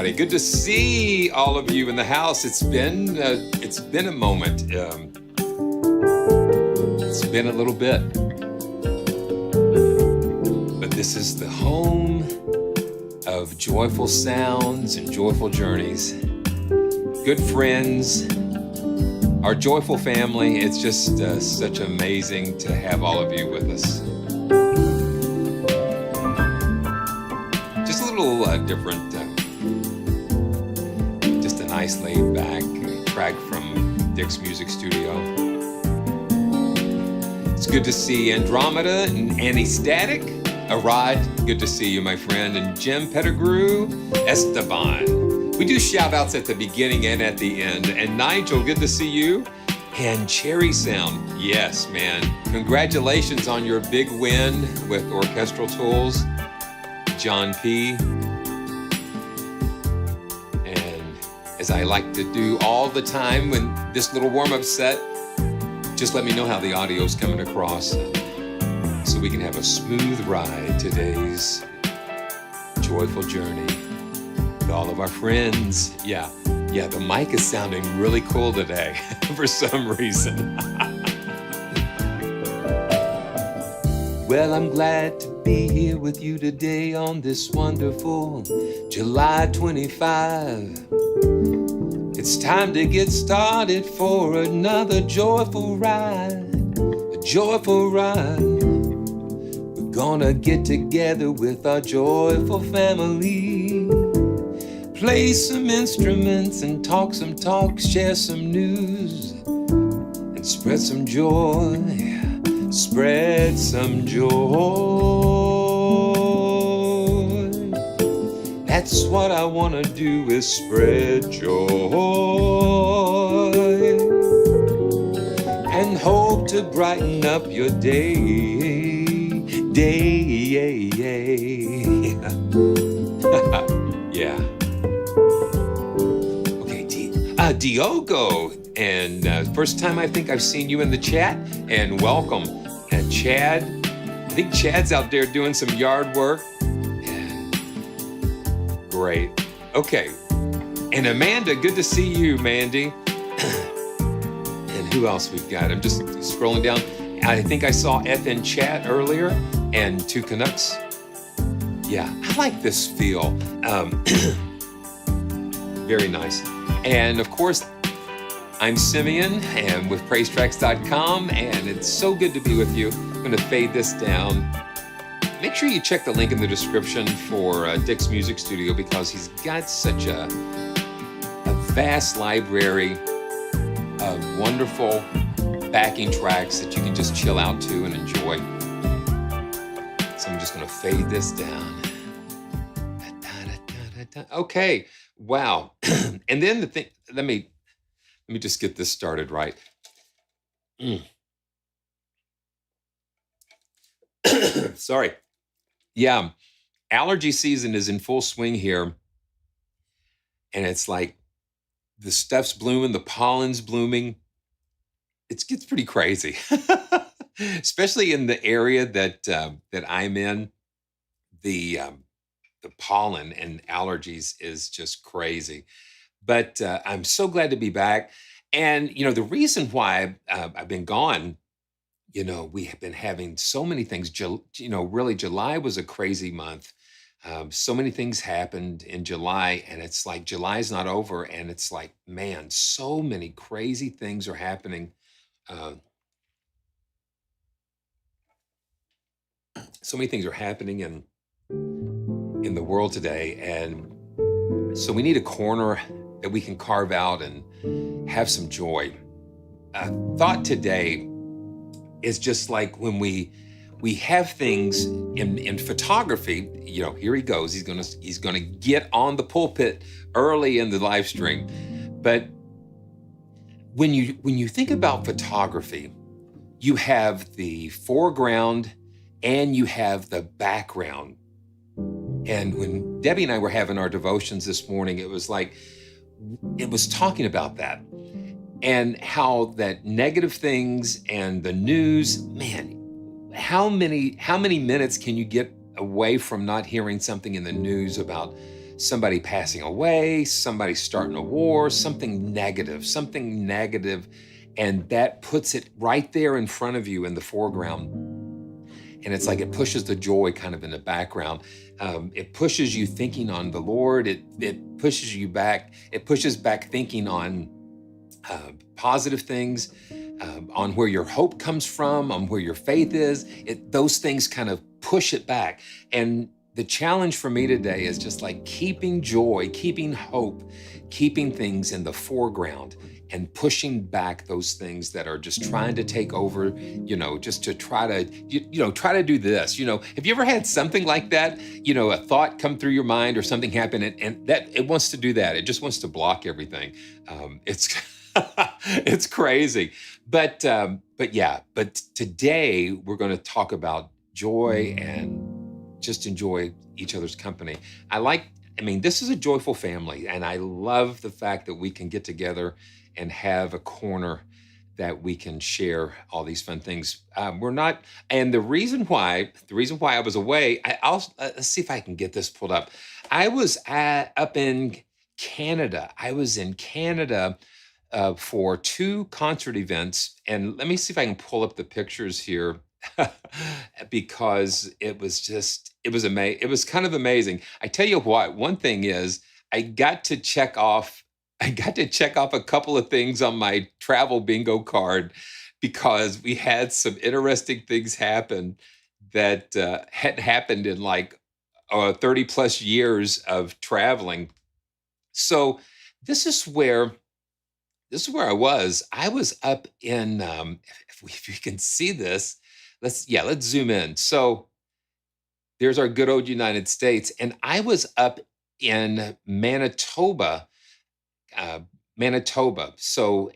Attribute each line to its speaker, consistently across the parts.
Speaker 1: everybody. Good to see all of you in the house. It's been a moment. It's been a little bit, but this is the home of joyful sounds and joyful journeys. Good friends, our joyful family. It's just such amazing to have all of you with us. Just a little different, just a nice laid back track from Dick's Music Studio. It's good to see Andromeda and Annie Static. Arad, good to see you, my friend. And Jim Pettigrew, Esteban. We do shout outs at the beginning and at the end. And Nigel, good to see you. And Cherry Sound, yes, man. Congratulations on your big win with Orchestral Tools. John P. And as I like to do all the time when this little warm-up set, just let me know how the audio's coming across so we can have a smooth ride today's joyful journey with all of our friends. Yeah, the mic is sounding really cool today for some reason. Well, I'm glad to be here with you today on this wonderful July 25. It's time to get started for another joyful ride, a joyful ride. We're gonna get together with our joyful family, play some instruments and talk some talks, share some news, and spread some joy, spread some joy. That's what I wanna do, is spread joy and hope to brighten up your day. Yeah. Okay, Diogo, and first time I think I've seen you in the chat, and welcome. And Chad, I think Chad's out there doing some yard work. Great. Okay. And Amanda, good to see you, Mandy. And who else we've got? I'm just scrolling down. I think I saw F in chat earlier, and Two Canucks. Yeah, I like this feel. Very nice. And of course, I'm Simeon, and with PraiseTracks.com, and it's so good to be with you. I'm going to fade this down. Make sure you check the link in the description for Dick's Music Studio, because he's got such a vast library of wonderful backing tracks that you can just chill out to and enjoy. So I'm just going to fade this down. Okay, wow. And then the thing, let me just get this started right. Sorry. Yeah, allergy season is in full swing here. And it's like the stuff's blooming, the pollen's blooming. It gets pretty crazy, especially in the area that I'm in. The pollen and allergies is just crazy. But I'm so glad to be back. And, the reason why I've been gone, we have been having so many things. Really, July was a crazy month. So many things happened in July, and it's like July's not over. And it's like, man, so many crazy things are happening. So many things are happening in the world today. And so we need a corner that we can carve out and have some joy. I thought today is just like when we have things in photography. Here he goes. He's gonna get on the pulpit early in the live stream. But when you think about photography, you have the foreground and you have the background. And when Debbie and I were having our devotions this morning, it was talking about that. And how that negative things and the news, man, how many minutes can you get away from not hearing something in the news about somebody passing away, somebody starting a war, something negative, and that puts it right there in front of you in the foreground. And it's like it pushes the joy kind of in the background. It pushes you thinking on the Lord. It pushes you back. It pushes back thinking on positive things, on where your hope comes from, on where your faith is. Those things kind of push it back. And the challenge for me today is just like keeping joy, keeping hope, keeping things in the foreground and pushing back those things that are just trying to take over, just to try to, try to do this. Have you ever had something like that? A thought come through your mind or something happen and that it wants to do that. It just wants to block everything. It's it's crazy. But today we're going to talk about joy and just enjoy each other's company. This is a joyful family, and I love the fact that we can get together and have a corner that we can share all these fun things. We're not, and the reason why I was away, let's see if I can get this pulled up. I was up in Canada. I was in Canada for two concert events. And let me see if I can pull up the pictures here because it was kind of amazing. I tell you what, one thing is I got to check off I got to check off a couple of things on my travel bingo card because we had some interesting things happen that hadn't happened in like 30 plus years of traveling. So this is where this is where I was. I was up in, if you can see this, let's zoom in. So there's our good old United States, and I was up in uh, Manitoba. So,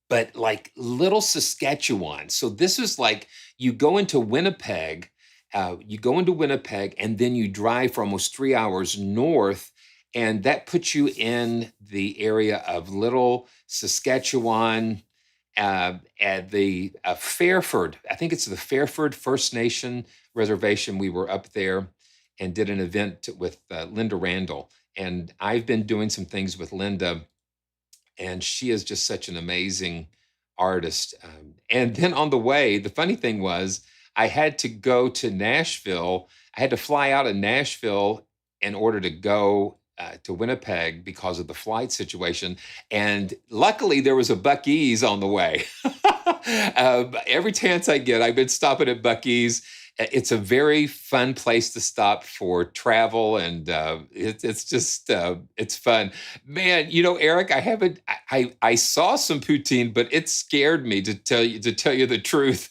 Speaker 1: but like little Saskatchewan. So this is like you go into Winnipeg, and then you drive for almost 3 hours north, and that puts you in the area of Little Saskatchewan, at the Fairford. I think it's the Fairford First Nation reservation. We were up there and did an event with Linda Randall, and I've been doing some things with Linda, and she is just such an amazing artist. And then on the way, the funny thing was, I had to go to Nashville. I had to fly out of Nashville in order to go to Winnipeg because of the flight situation. And luckily, there was a Buc-ee's on the way. Every chance I get, I've been stopping at Buc-ee's. It's a very fun place to stop for travel, and it's just it's fun. Man, Eric, I haven't. I saw some poutine, but it scared me to tell you the truth.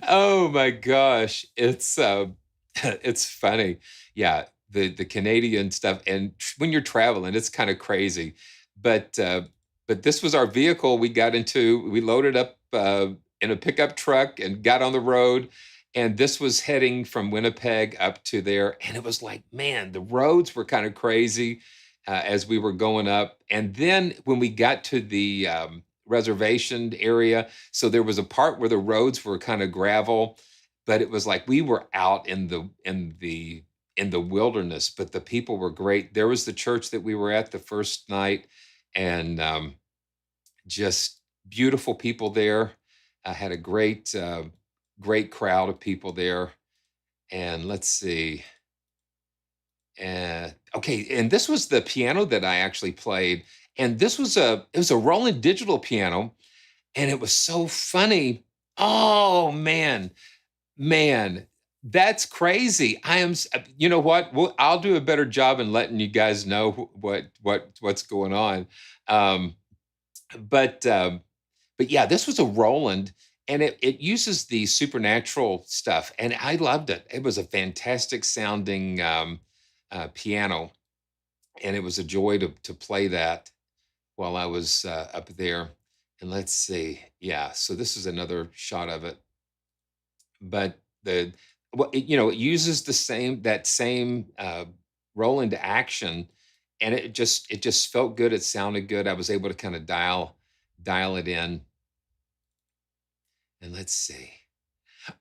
Speaker 1: Oh my gosh, it's funny. Yeah, the Canadian stuff, and when you're traveling, it's kind of crazy. But this was our vehicle. We got into. We loaded up in a pickup truck and got on the road. And this was heading from Winnipeg up to there. And it was like, man, the roads were kind of crazy as we were going up. And then when we got to the reservation area, so there was a part where the roads were kind of gravel, but it was like we were out in the wilderness. But the people were great. There was the church that we were at the first night, and just beautiful people there. I had a great crowd of people there. And let's see. Okay, and this was the piano that I actually played, and it was a Roland digital piano, and it was so funny. Oh man, man, that's crazy. You know what? I'll do a better job in letting you guys know what's going on. Um, but yeah, this was a Roland, and it uses the supernatural stuff, and I loved it. It was a fantastic sounding piano, and it was a joy to play that while I was up there. And let's see, yeah. So this is another shot of it, but it uses that same Roland action, and it just felt good. It sounded good. I was able to kind of dial it in. And let's see.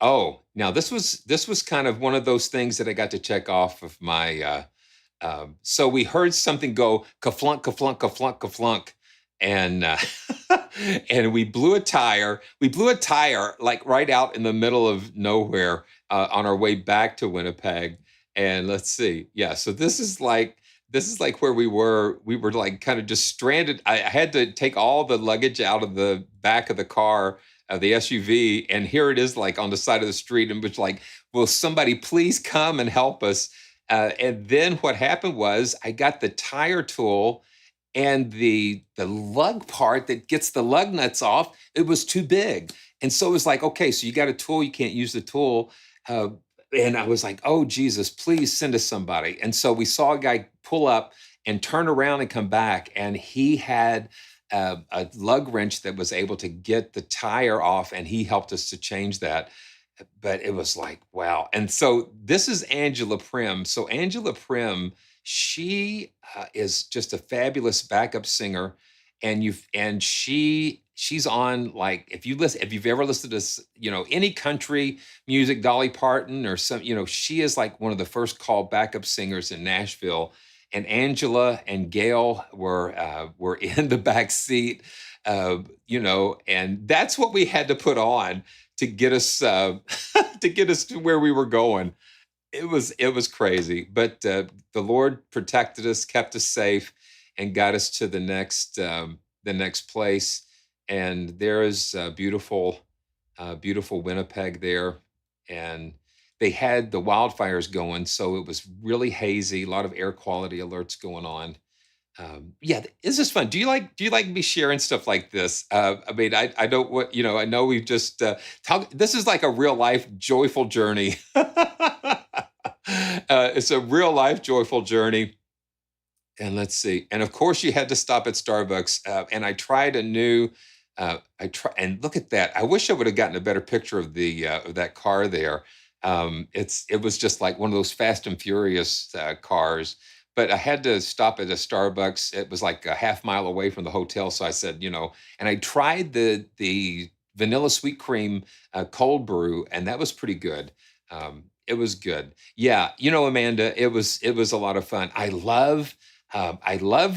Speaker 1: Oh, now this was kind of one of those things that I got to check off of my. So we heard something go ka-flunk, ka-flunk, ka-flunk, ka-flunk, and and we blew a tire. We blew a tire like right out in the middle of nowhere on our way back to Winnipeg. And let's see, yeah. So this is like where we were. We were like kind of just stranded. I had to take all the luggage out of the back of the car, the SUV, and here it is, like on the side of the street, and was like, "Will somebody please come and help us?" And then what happened was I got the tire tool, and the lug part that gets the lug nuts off, it was too big. And so it was like, okay, so you got a tool, you can't use the tool. Uh, and I was like, oh, Jesus, please send us somebody. And so we saw a guy pull up and turn around and come back, and he had a lug wrench that was able to get the tire off, and he helped us to change that. But it was like, wow. And so this is Angela Prim. So Angela Prim, she is just a fabulous backup singer, and she's on, like, if you've ever listened to any country music, Dolly Parton or some, she is like one of the first call backup singers in Nashville. And Angela and Gail were in the back seat, and that's what we had to put on to get us to get us to where we were going. It was crazy, but the Lord protected us, kept us safe, and got us to the next place. And there is beautiful Winnipeg there, and they had the wildfires going, so it was really hazy. A lot of air quality alerts going on. Yeah, this is fun. Do you like me sharing stuff like this? I mean, I don't what I know we've just talk. This is like a real life joyful journey. It's a real life joyful journey. And let's see. And of course, you had to stop at Starbucks. And I tried a new. I try and look at that. I wish I would have gotten a better picture of that car there. It was just like one of those Fast and Furious cars. But I had to stop at a Starbucks. It was like a half mile away from the hotel, so I said, and I tried the vanilla sweet cream cold brew, and that was pretty good. It was good. Yeah, Amanda, it was a lot of fun. I love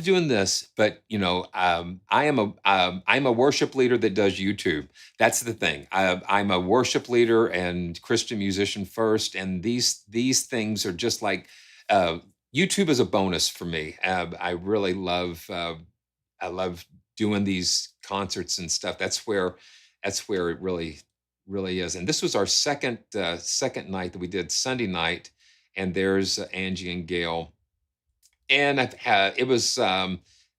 Speaker 1: doing this, but I'm a worship leader that does YouTube. That's the thing. I'm a worship leader and Christian musician first, and these things are just like uh, YouTube is a bonus for me. I love doing these concerts and stuff. That's where it really is. And this was our second night that we did Sunday night, and there's Angie and Gail. And I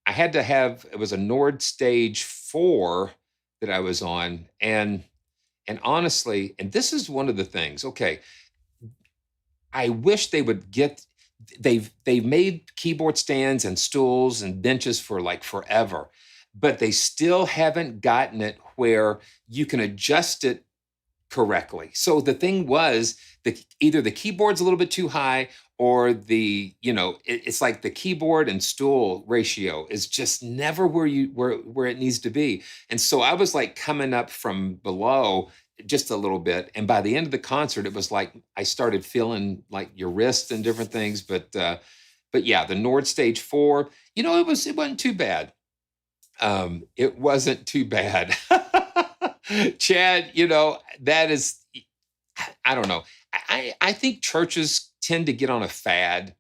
Speaker 1: had to have, it was a Nord Stage 4 that I was on. And honestly, and this is one of the things, okay, I wish they would get, they've made keyboard stands and stools and benches for like forever, but they still haven't gotten it where you can adjust it correctly. So the thing was, either the keyboard's a little bit too high, or it's like the keyboard and stool ratio is just never where it needs to be. And so I was like coming up from below just a little bit, and by the end of the concert, it was like I started feeling like your wrist and different things. But yeah, the Nord Stage 4, it wasn't too bad. It wasn't too bad. Chad, that is, I don't know. I think churches tend to get on a fad.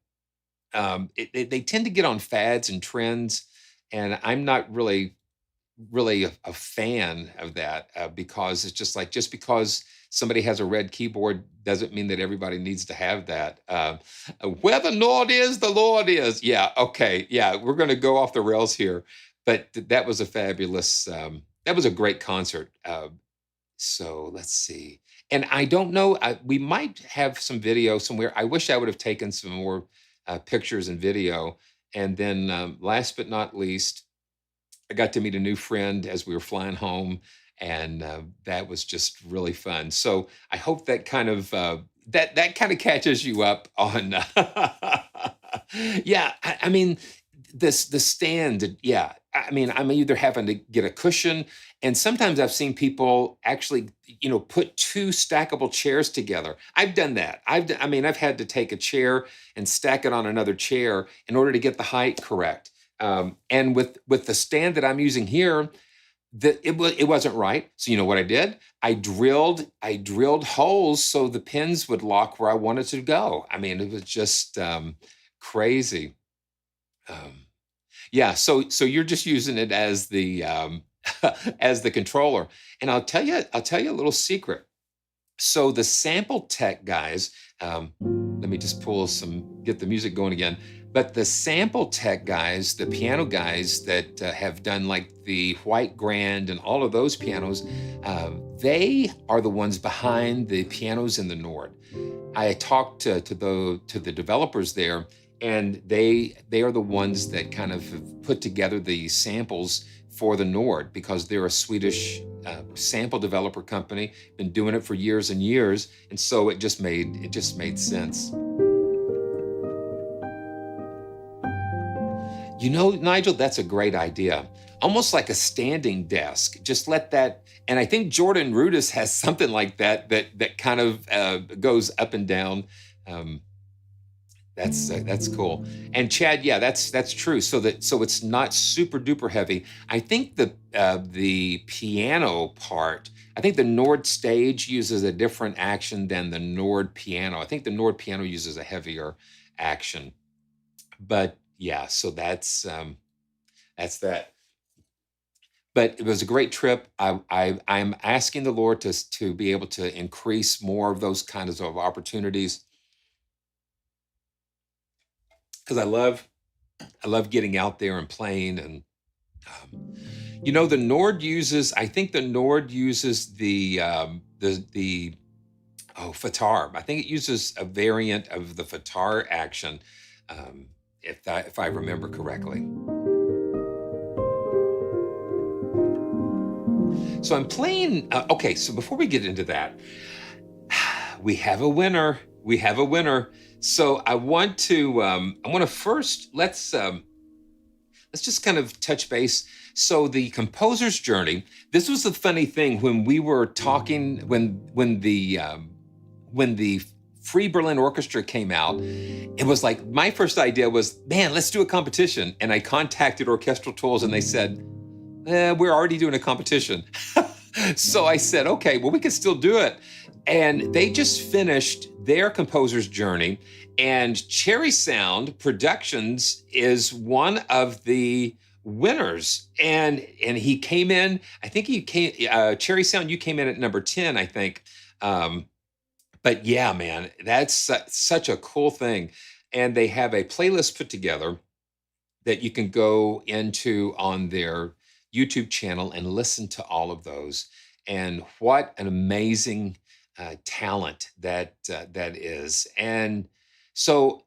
Speaker 1: They tend to get on fads and trends, and I'm not really a fan of that, because it's just like, just because somebody has a red keyboard doesn't mean that everybody needs to have that. Where the Lord is, the Lord is. Yeah, okay, yeah, we're going to go off the rails here, but that was a fabulous. That was a great concert. So let's see. And I don't know, we might have some video somewhere. I wish I would have taken some more pictures and video. And then, last but not least, I got to meet a new friend as we were flying home, and that was just really fun. So I hope that kind of that kind of catches you up on. Yeah, I mean, the stand, yeah. I mean, I'm either having to get a cushion, and sometimes I've seen people actually, put two stackable chairs together. I've done that. I mean, I've had to take a chair and stack it on another chair in order to get the height correct. And with the stand that I'm using here, it wasn't right. So you know what I did? I drilled holes so the pins would lock where I wanted to go. I mean, it was just crazy. Um, yeah, so you're just using it as the as the controller. And I'll tell you a little secret. So the sample tech guys, let me just get the music going again. But the sample tech guys, the piano guys that have done like the White Grand and all of those pianos, they are the ones behind the pianos in the Nord. I talked to the developers there, and they are the ones that kind of have put together the samples for the Nord, because they're a Swedish sample developer company, been doing it for years and years, and so it just made sense. Nigel, that's a great idea. Almost like a standing desk. Just let that, and I think Jordan Rudess has something like that kind of goes up and down. Um, that's cool. And Chad, yeah, that's true. So it's not super duper heavy. I think the piano part. I think the Nord stage uses a different action than the Nord piano. I think the Nord piano uses a heavier action. But yeah, so that's that. But it was a great trip. I'm asking the Lord to be able to increase more of those kinds of opportunities, because I love getting out there and playing. And um, the Nord uses, I think the Nord uses the FITAR. I think it uses a variant of the FITAR action, if I remember correctly. So I'm playing. Okay, so before we get into that, we have a winner. We have a winner. So I want to first, let's just kind of touch base. So the composer's journey. This was the funny thing when we were talking, when the Free Berlin Orchestra came out. It was like my first idea was, man, let's do a competition. And I contacted Orchestral Tools, and they said, we're already doing a competition. So I said, okay, well, we can still do it. And they just finished their composer's journey. And Cherry Sound Productions is one of the winners. And he came in, I think Cherry Sound, you came in at number 10, I think. But yeah, man, that's such a cool thing. And they have a playlist put together that you can go into on their YouTube channel and listen to all of those. And what an amazing talent that is. And so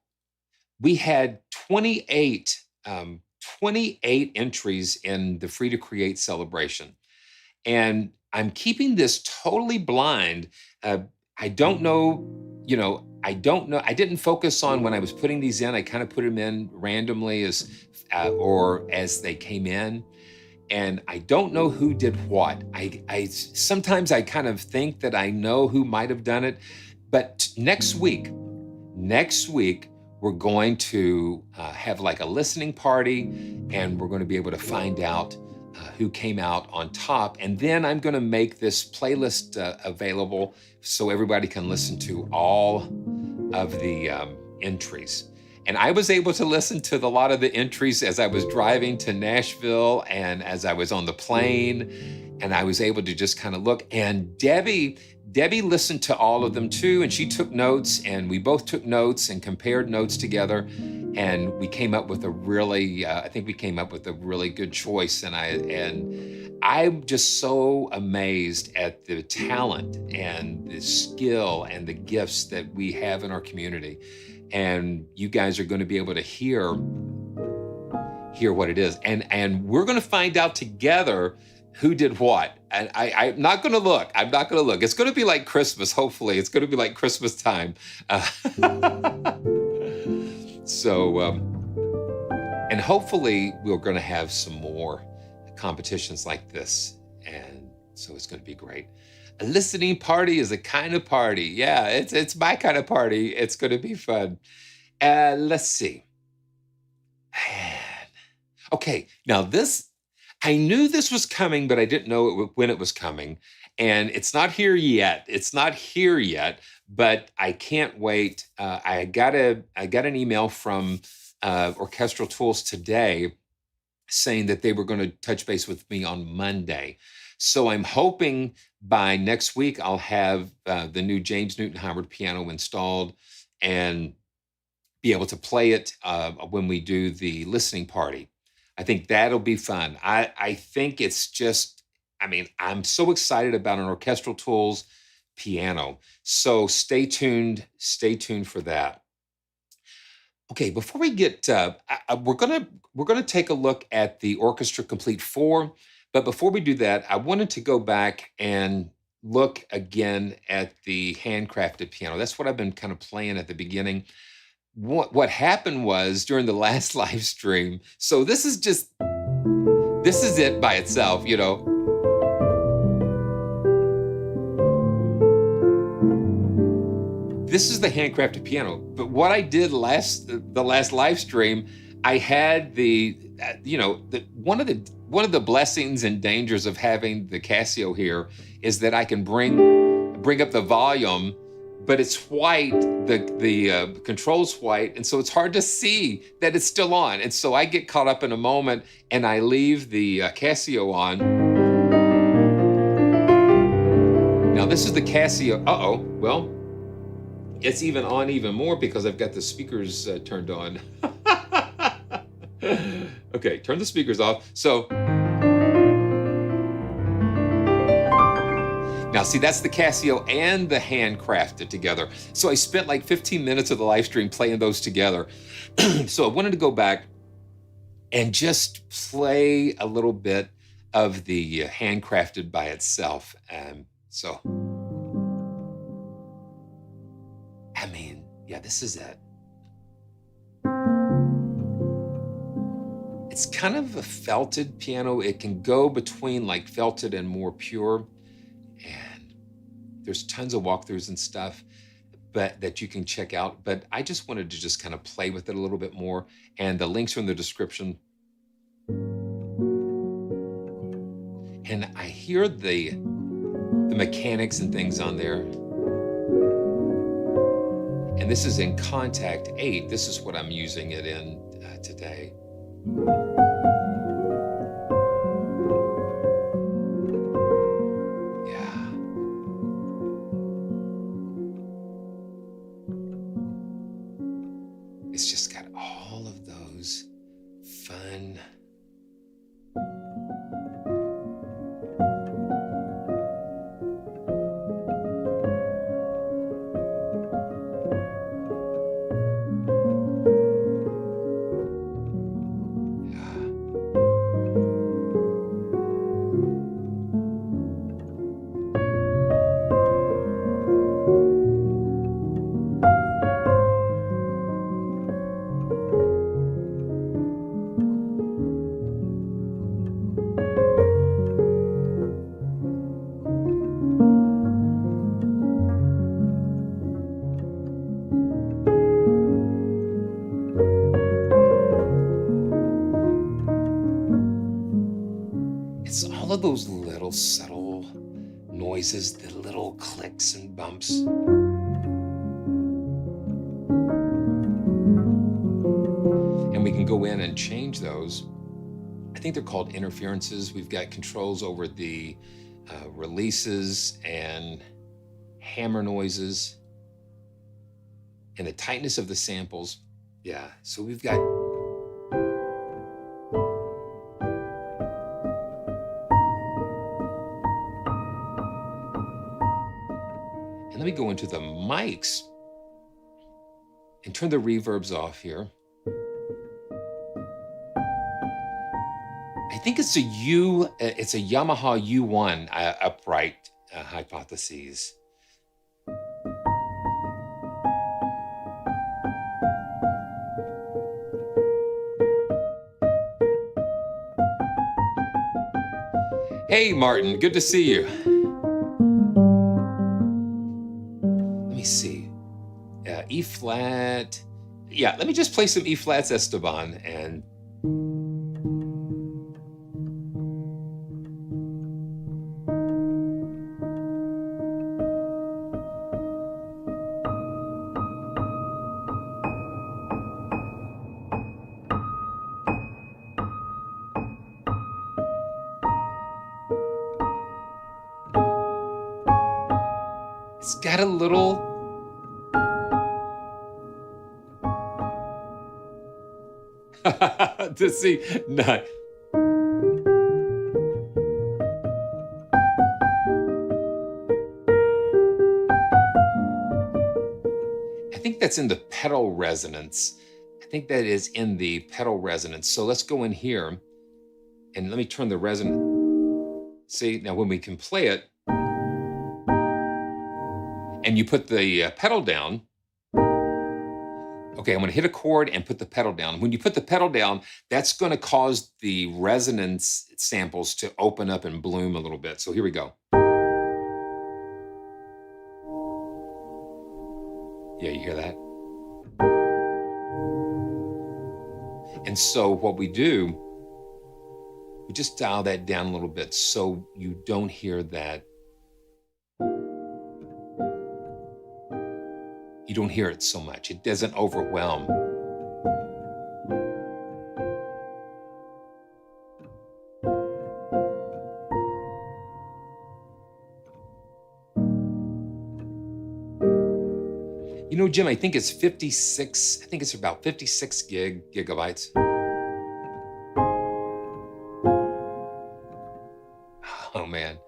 Speaker 1: we had 28 entries in the Free to Create celebration. And I'm keeping this totally blind. I don't know, I don't know. I didn't focus on when I was putting these in. I kind of put them in randomly or as they came in. And I don't know who did what. I sometimes I kind of think that I know who might have done it. But next week, we're going to have like a listening party, and we're going to be able to find out who came out on top. And then I'm going to make this playlist available so everybody can listen to all of the entries. And I was able to listen to a lot of the entries as I was driving to Nashville and as I was on the plane, and I was able to just kind of look. And Debbie listened to all of them too, and she took notes, and we both took notes and compared notes together, and we came up with I think we came up with a really good choice. And I'm just so amazed at the talent and the skill and the gifts that we have in our community. And you guys are going to be able to hear what it is. And we're going to find out together who did what. And I'm not going to look. It's going to be like Christmas, hopefully. It's going to be like Christmas time. And And hopefully we're going to have some more competitions like this. And so it's going to be great. A listening party is a kind of party. Yeah, it's my kind of party. It's going to be fun. Let's see. Okay, now this, I knew this was coming, but I didn't know when it was coming. And it's not here yet. It's not here yet, but I can't wait. I got an email from Orchestral Tools today saying that they were going to touch base with me on Monday. So I'm hoping by next week I'll have the new James Newton Howard piano installed and be able to play it when we do the listening party. I think that'll be fun. I think it's just, I mean, I'm so excited about an Orchestral Tools piano. So stay tuned for that. Okay, before we get, we're gonna take a look at the Orchestra Complete 4, but before we do that, I wanted to go back and look again at the handcrafted piano. That's what I've been kind of playing at the beginning. What happened was during the last live stream, so this is it by itself, you know. This is the handcrafted piano. But what I did the last live stream, I had one of the blessings and dangers of having the Casio here is that I can bring up the volume, but it's white. The control's white, and so it's hard to see that it's still on. And so I get caught up in a moment, and I leave the Casio on. Now this is the Casio. Well. It's even on even more because I've got the speakers turned on. Okay, turn the speakers off. So now see, that's the Casio and the handcrafted together. So I spent like 15 minutes of the live stream playing those together. So I wanted to go back and just play a little bit of the handcrafted by itself. So I mean, yeah, this is it. It's kind of a felted piano. It can go between like felted and more pure. And there's tons of walkthroughs and stuff that you can check out. But I just wanted to just kind of play with it a little bit more. And the links are in the description. And I hear the mechanics and things on there. And this is in Contact 8. This is what I'm using it in today. Yeah. It's just got all of those fun. It's all of those little subtle noises, the little clicks and bumps. And we can go in and change those. I think they're called interferences. We've got controls over the releases and hammer noises and the tightness of the samples. Yeah, so we've got and let me go into the mics and turn the reverbs off here. I think it's a Yamaha U1 upright hypotheses. Hey, Martin, good to see you. Let me see. E flat. Yeah, let me just play some E flats, Esteban, and it's got a little. To see, no, I think that's in the pedal resonance. I think that is in the pedal resonance. So let's go in here and let me turn the resonance. See, now when we can play it and you put the pedal down, okay, I'm going to hit a chord and put the pedal down. When you put the pedal down, that's going to cause the resonance samples to open up and bloom a little bit. So here we go. Yeah, you hear that? And so what we do, we just dial that down a little bit so you don't hear that. You don't hear it so much. It doesn't overwhelm. You know, Jim, I think it's 56, I think it's about 56 gigabytes. Oh, man.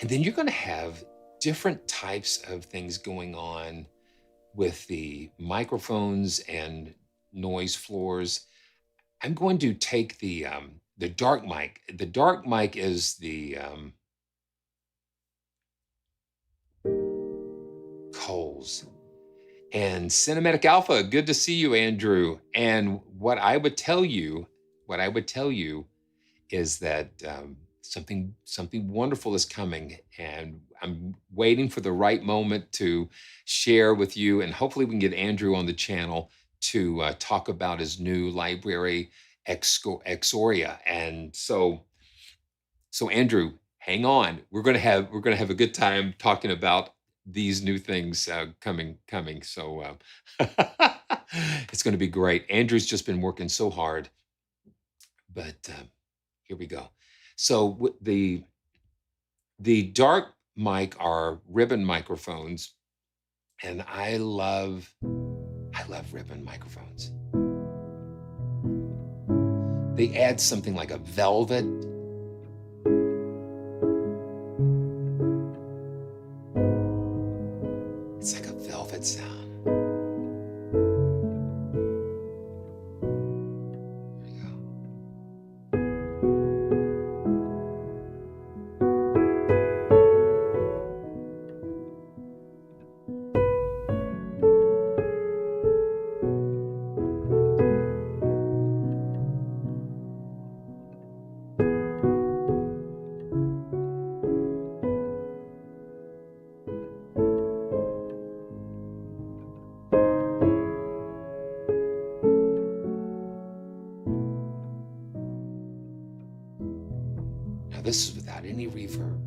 Speaker 1: And then you're going to have different types of things going on with the microphones and noise floors. I'm going to take the dark mic. The dark mic is the Coles. And Cinematic Alpha, good to see you, Andrew. And what I would tell you is that something wonderful is coming, and I'm waiting for the right moment to share with you. And hopefully, we can get Andrew on the channel to talk about his new library, Exoria. And so Andrew, hang on. We're gonna have a good time talking about these new things coming. So it's going to be great. Andrew's just been working so hard, but here we go. So the dark mic are ribbon microphones, and I love ribbon microphones. They add something like a velvet. It's like a velvet sound. There you go. Now this is without any reverb.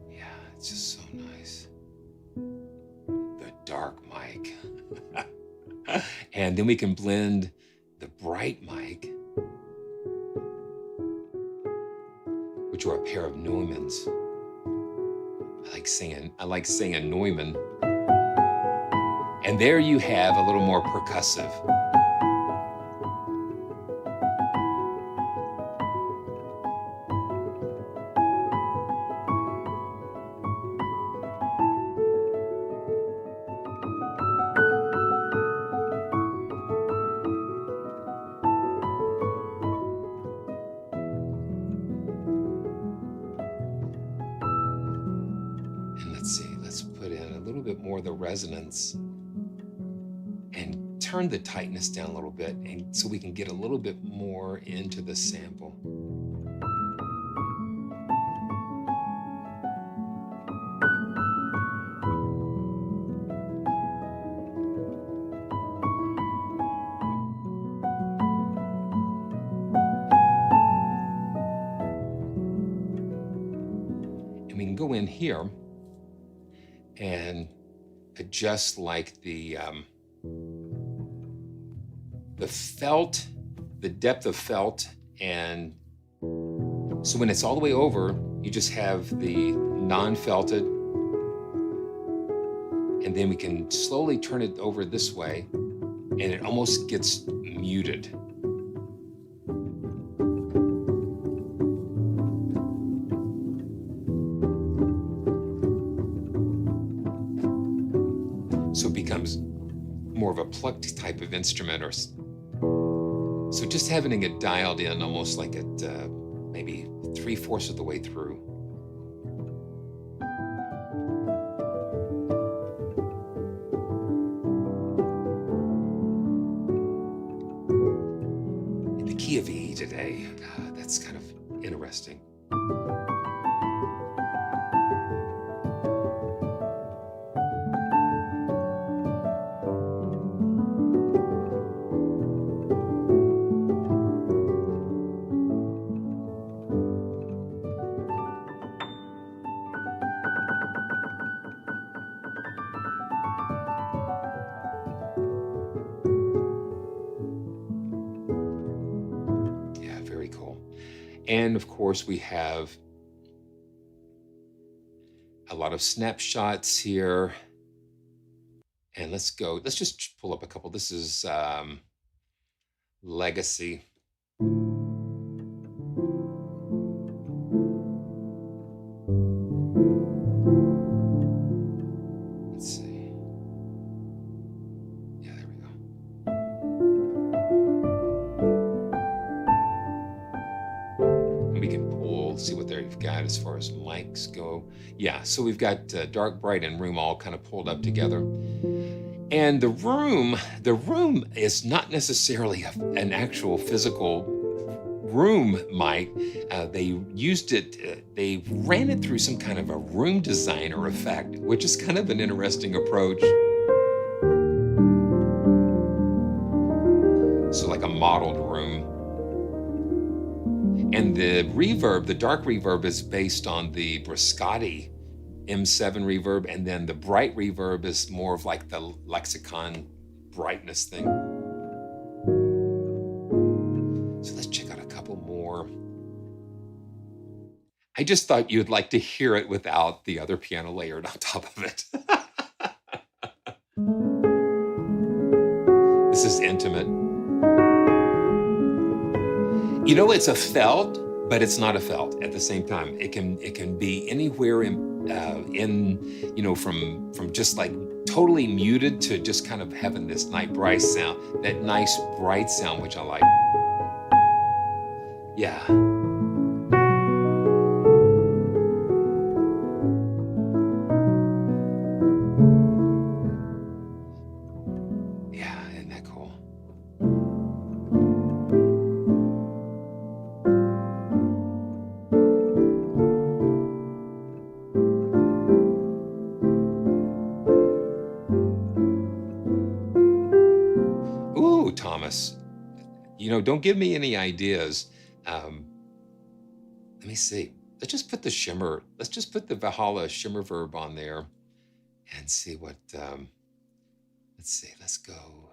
Speaker 1: Yeah, it's just so nice. The dark mic. And then we can blend the bright mic, which are a pair of Neumanns. I like saying Neumann. And there you have a little more percussive. And let's see, let's put in a little bit more of the resonance and turn the tightness down a little bit, and so we can get a little bit more into the sample. And we can go in here and adjust like the felt, the depth of felt. And so when it's all the way over, you just have the non-felted, and then we can slowly turn it over this way, and it almost gets muted. So it becomes more of a plucked type of instrument, or so just having it dialed in almost like at maybe 3/4 of the way through. In the key of E today, that's kind of interesting. And of course, we have a lot of snapshots here. And let's just pull up a couple. This is Legacy. Let's see. Yeah, there we go. We can pull, see what they've got as far as mics go. Yeah, so we've got dark, bright, and room all kind of pulled up together. And the room is not necessarily an actual physical room mic. They used it, they ran it through some kind of a room designer effect, which is kind of an interesting approach. So like a modeled room. And the reverb, the dark reverb, is based on the Brascotti M7 reverb, and then the bright reverb is more of like the Lexicon brightness thing. So let's check out a couple more. I just thought you'd like to hear it without the other piano layered on top of it. This is intimate. You know, it's a felt, but it's not a felt at the same time. It can be anywhere in you know, from just like totally muted to just kind of having this nice bright sound, that nice bright sound, which I like. Yeah. Yeah, isn't that cool? Ooh, Thomas, you know, don't give me any ideas. Let me see. Let's just put the shimmer. Let's just put the Valhalla shimmer verb on there and see what, let's see, let's go.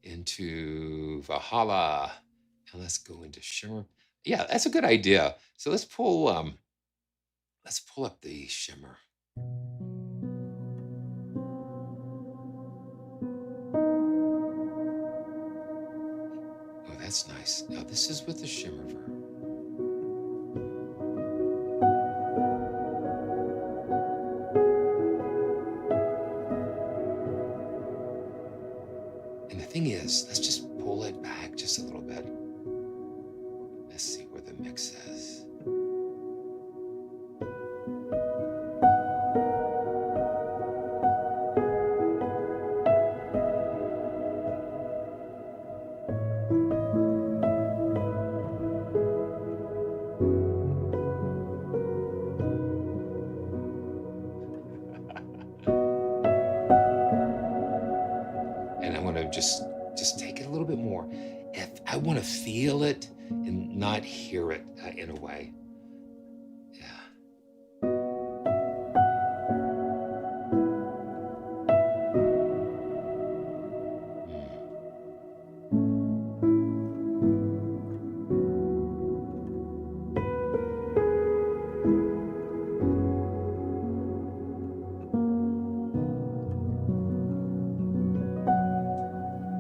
Speaker 1: into Valhalla, and let's go into shimmer. Yeah, that's a good idea. So let's pull up the shimmer. Oh, that's nice. Now this is with the shimmer verb. And the thing is, let's just pull it back just a little bit. Let's see where the mix is. And I want to just take it a little bit more. If I want to feel it and not hear it in a way. Yeah.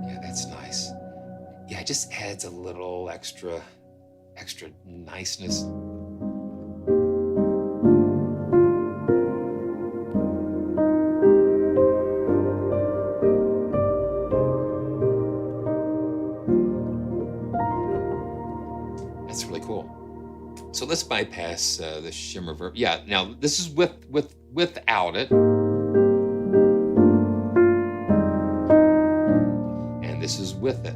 Speaker 1: Yeah, that's nice. Yeah, it just adds a little extra niceness. That's really cool. So let's bypass the shimmer verb. Yeah, now this is without it. And this is with it.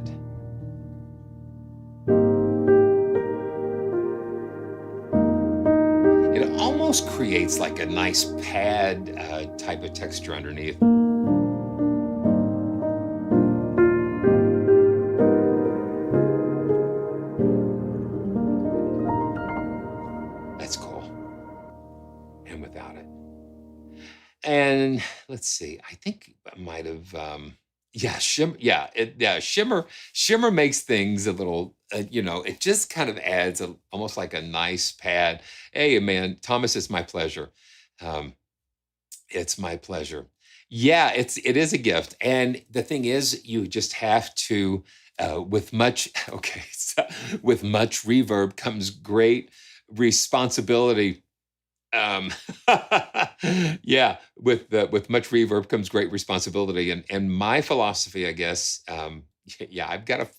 Speaker 1: It almost creates like a nice pad type of texture underneath. That's cool. And without it. And let's see, I think I might have, shimmer makes things a little, it just kind of adds almost like a nice pad. Hey, man, Thomas, it's my pleasure. It's my pleasure. Yeah, it is a gift. And the thing is, you just have to, with much, okay, so with much reverb comes great responsibility. Yeah, with much reverb comes great responsibility, and my philosophy, I guess, yeah, I've got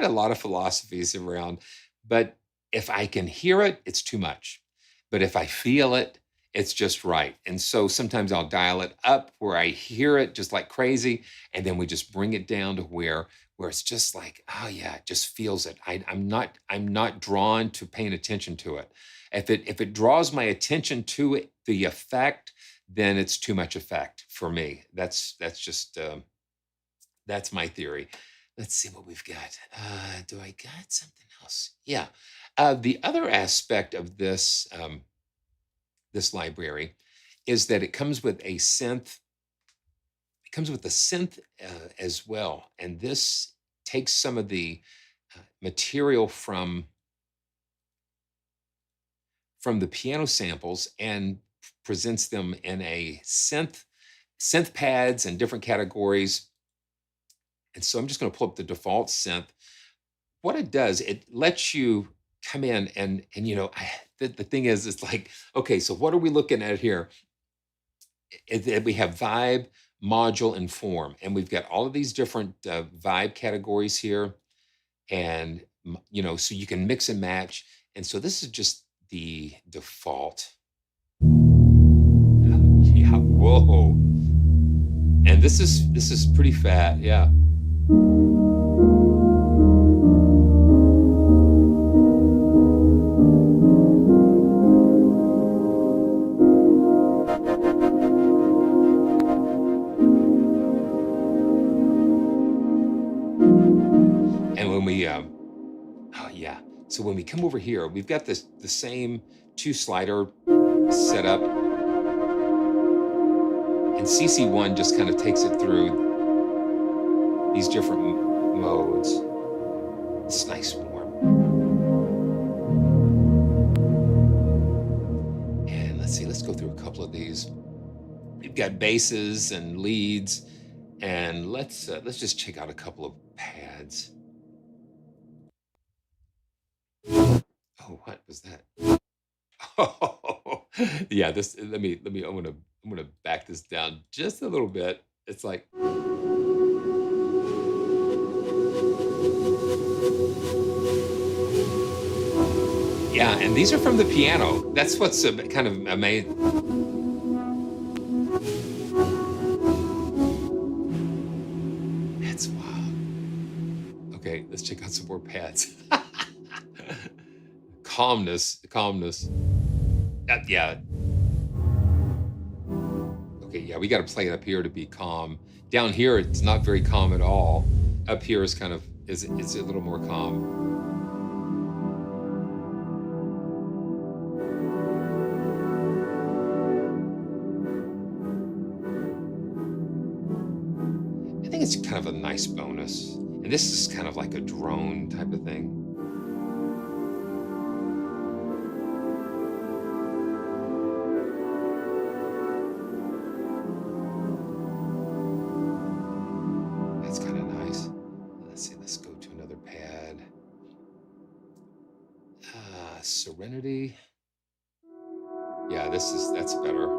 Speaker 1: a lot of philosophies around, but if I can hear it, it's too much, but if I feel it, it's just right. And so sometimes I'll dial it up where I hear it just like crazy, and then we just bring it down to where it's just like, oh yeah, it just feels it. I'm not drawn to paying attention to it. If it draws my attention to it, the effect, then it's too much effect for me. That's just that's my theory. Let's see what we've got. Do I got something else? Yeah. The other aspect of this library is that it comes with a synth. It comes with a synth as well, and this takes some of the material from the piano samples and presents them in a synth pads and different categories. And so I'm just going to pull up the default synth. What it does, it lets you come in and the thing is, it's like, okay, so what are we looking at here? We have vibe, module, and form, and we've got all of these different vibe categories here, and so you can mix and match. And so this is just the default. Yeah, whoa. And this is pretty fat, yeah. And when we oh yeah. So when we come over here, we've got the same 2 slider setup, and CC1 just kind of takes it through these different modes. It's nice form. And let's see, let's go through a couple of these. We've got basses and leads, and let's just check out a couple of pads. Oh, what was that? Oh, yeah. This. Let me. I'm gonna back this down just a little bit. It's like, yeah, and these are from the piano. That's what's kind of amazing. That's wild. Okay, let's check out some more pads. Calmness, calmness. Yeah. Okay, yeah, we got to play it up here to be calm. Down here, it's not very calm at all. Up here is kind of it's a little more calm. I think it's kind of a nice bonus. And this is kind of like a drone type of thing. That's kind of nice. Let's see, let's go to another pad. Serenity. Yeah, that's better.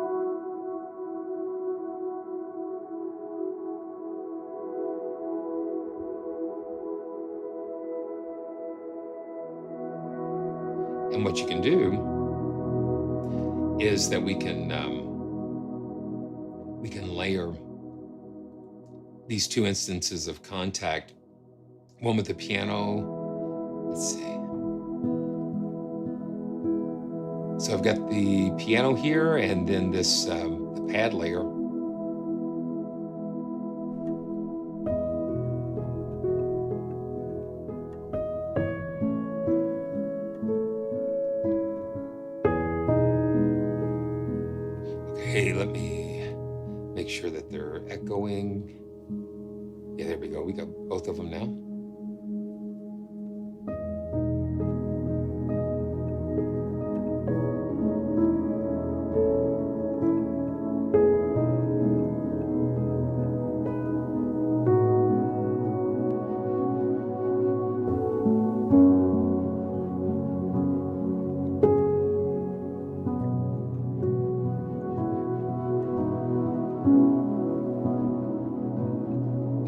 Speaker 1: And what you can do is that we can layer these two instances of contact. One with the piano. Let's see. So I've got the piano here, and then this the pad layer. Okay, let me make sure that they're echoing. Yeah, there we go. We got both of them now.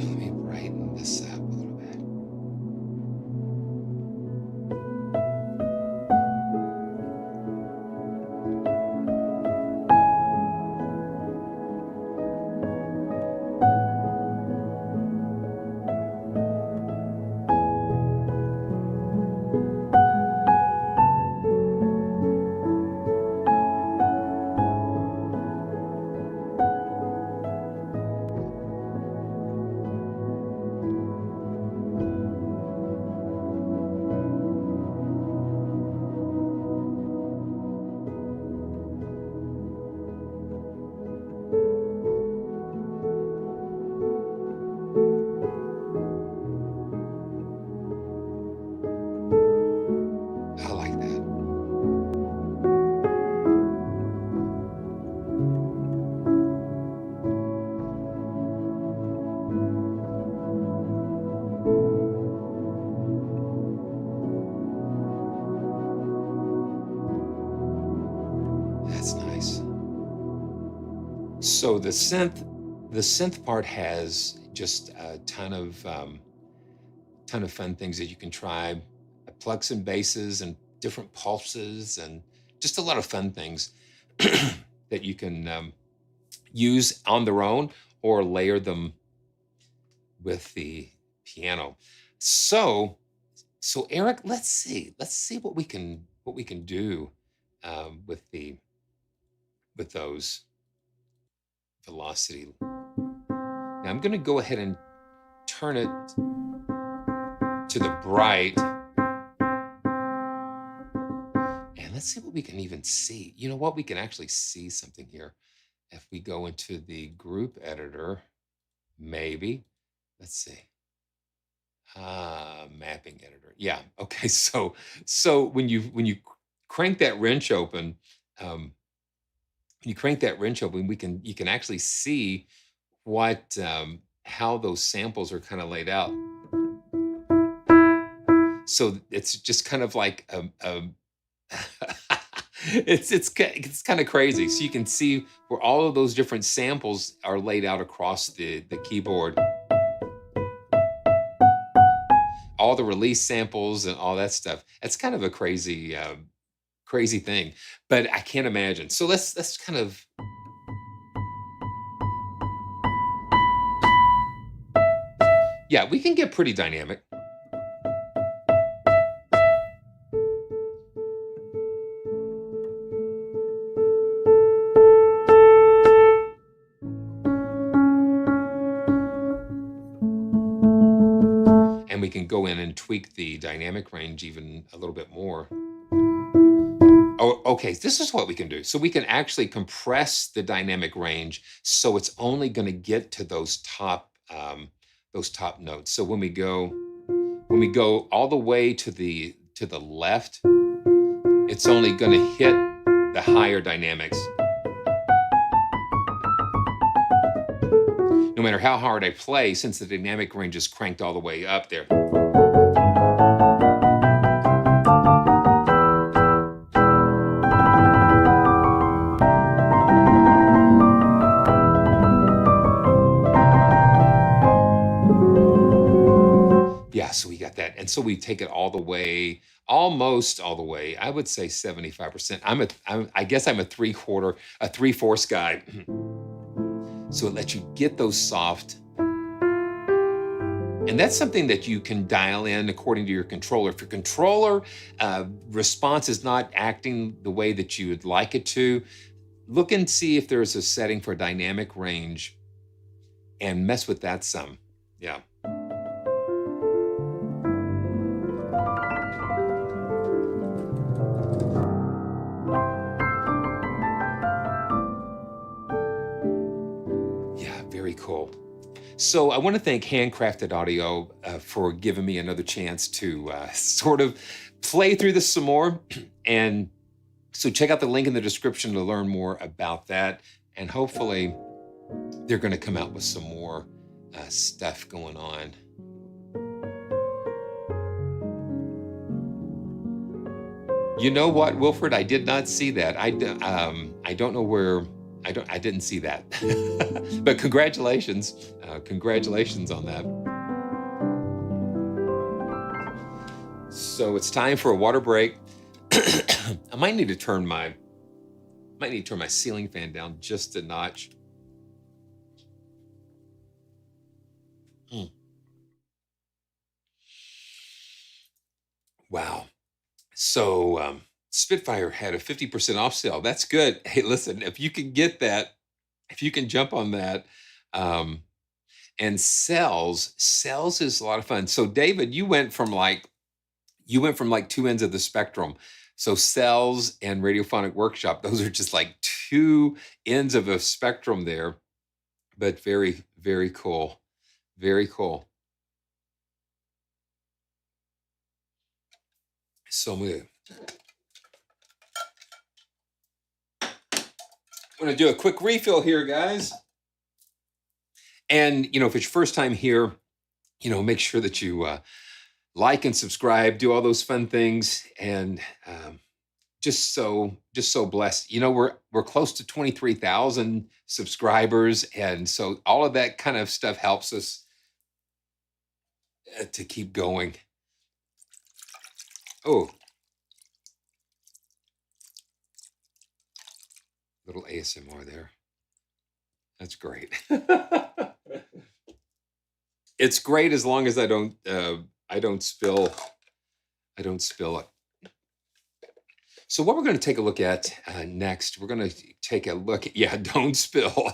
Speaker 1: Let me brighten this up a little bit. I like that. That's nice. So the synth part has just a ton of fun things that you can try. Plugs and basses and different pulses and just a lot of fun things that you can use on their own or layer them with the piano. So, so Eric, let's see what we can do with the with those velocity. Now I'm going to go ahead and turn it to the bright, and let's see what we can even see. You know what? We can actually see something here if we go into the group editor. Maybe. Let's see. Mapping editor. Yeah. Okay. So when you crank that wrench open, um, when you crank that wrench open, we can you can actually see what how those samples are kind of laid out. So it's just kind of like it's kind of crazy. So you can see where all of those different samples are laid out across the keyboard, all the release samples and all that stuff. That's kind of a crazy thing, but I can't imagine. So let's kind of yeah, we can get pretty dynamic. And we can go in and tweak the dynamic range even a little bit more. Oh, okay, this is what we can do. So we can actually compress the dynamic range so it's only going to get to those top notes. So when we go all the way to the left, it's only going to hit the higher dynamics. No matter how hard I play, since the dynamic range is cranked all the way up there. Yeah, so we got that. And so we take it all the way, almost all the way. I would say 75%. I guess I'm a three-quarter, a three-fourths guy. So it lets you get those soft. And that's something that you can dial in according to your controller. If your controller response is not acting the way that you would like it to, look and see if there's a setting for dynamic range and mess with that some. Yeah. Yeah, very cool. So I want to thank Handcrafted Audio for giving me another chance to sort of play through this some more. And so check out the link in the description to learn more about that. And hopefully they're going to come out with some more stuff going on. You know what, Wilfred? I did not see that. I don't know where. I didn't see that. But congratulations. Congratulations on that. So it's time for a water break. I might need to turn my ceiling fan down just a notch. Wow. So Spitfire had a 50% off sale. That's good. Hey, listen, if you can get that, if you can jump on that, and sells is a lot of fun. So David, you went from like two ends of the spectrum. So Cells and Radiophonic Workshop, those are just like two ends of a spectrum there, but very, very cool. Very cool. So I'm gonna do a quick refill here, guys. And if it's your first time here, make sure that you like and subscribe, do all those fun things, and just so blessed. We're close to 23,000 subscribers, and so all of that kind of stuff helps us to keep going. Oh, little ASMR there. That's great. It's great as long as I don't spill it. So what we're going to take a look at next, we're going to take a look at, yeah, don't spill.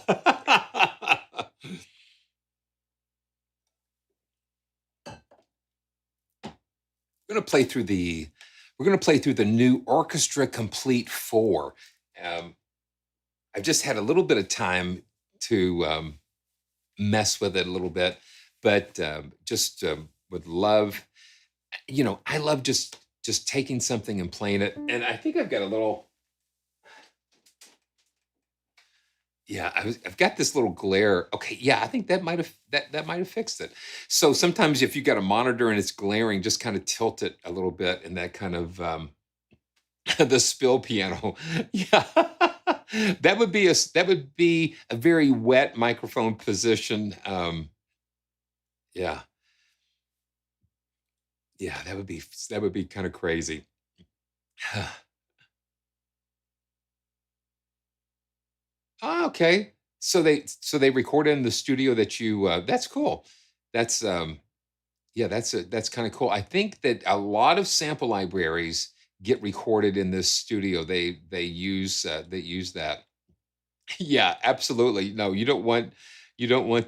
Speaker 1: We're going to play through the new Orchestra Complete 4. I've just had a little bit of time to mess with it a little bit, but just would love, I love just taking something and playing it. And I think I've got a little, yeah, I've got this little glare. Okay, yeah, I think that might have fixed it. So sometimes if you got a monitor and it's glaring, just kind of tilt it a little bit, and that kind of the spill piano. Yeah. That would be a very wet microphone position. Yeah. Yeah, that would be kind of crazy. Oh, okay. So they record in the studio that you that's cool. That's yeah, that's kind of cool. I think that a lot of sample libraries get recorded in this studio. They use that. Yeah, absolutely. No, you don't want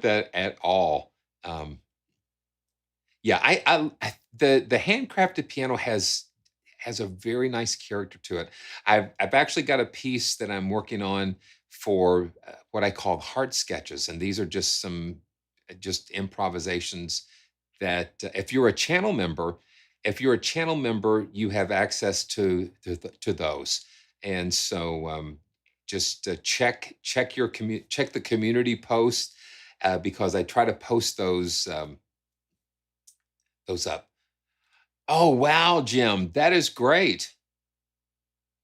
Speaker 1: that at all. Um, yeah, the handcrafted piano has a very nice character to it. I've actually got a piece that I'm working on for what I call heart sketches, and these are just some just improvisations that if you're a channel member, you have access to those. And so just check the community post because I try to post those up. Oh wow, Jim, that is great.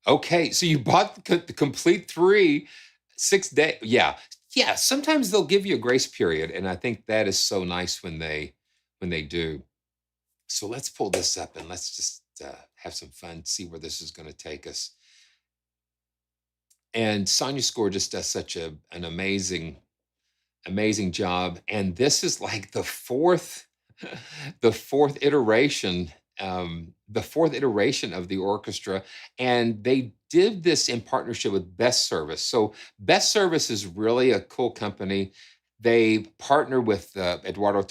Speaker 1: Okay, so you bought the complete 3 6 day. Yeah, yeah. Sometimes they'll give you a grace period, and I think that is so nice when they do. So let's pull this up and let's just have some fun, see where this is going to take us. And Sonia Score just does such an amazing job. And this is like the fourth the fourth iteration the fourth iteration of the orchestra, and they did this in partnership with Best Service. So Best Service is really a cool company. They partner with Eduardo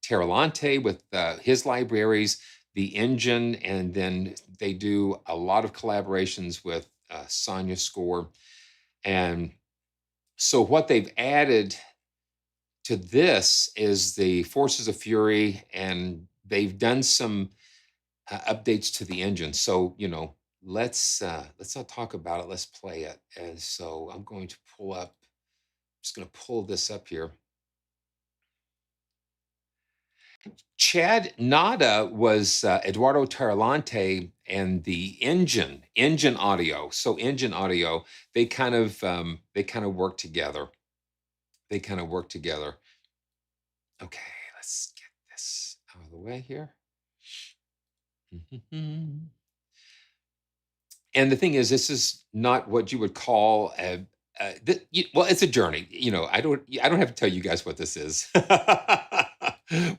Speaker 1: Terralante with his libraries, the engine, and then they do a lot of collaborations with Sonia Score. And so what they've added to this is the Forces of Fury, and they've done some updates to the engine. So let's not talk about it. Let's play it. And so I'm going to pull up. Just going to pull this up here. Chad Nada was Eduardo Tarilante and the engine audio. So engine audio, they kind of work together. They kind of work together. Okay, let's get this out of the way here. And the thing is, this is not what you would call well, it's a journey. I don't have to tell you guys what this is.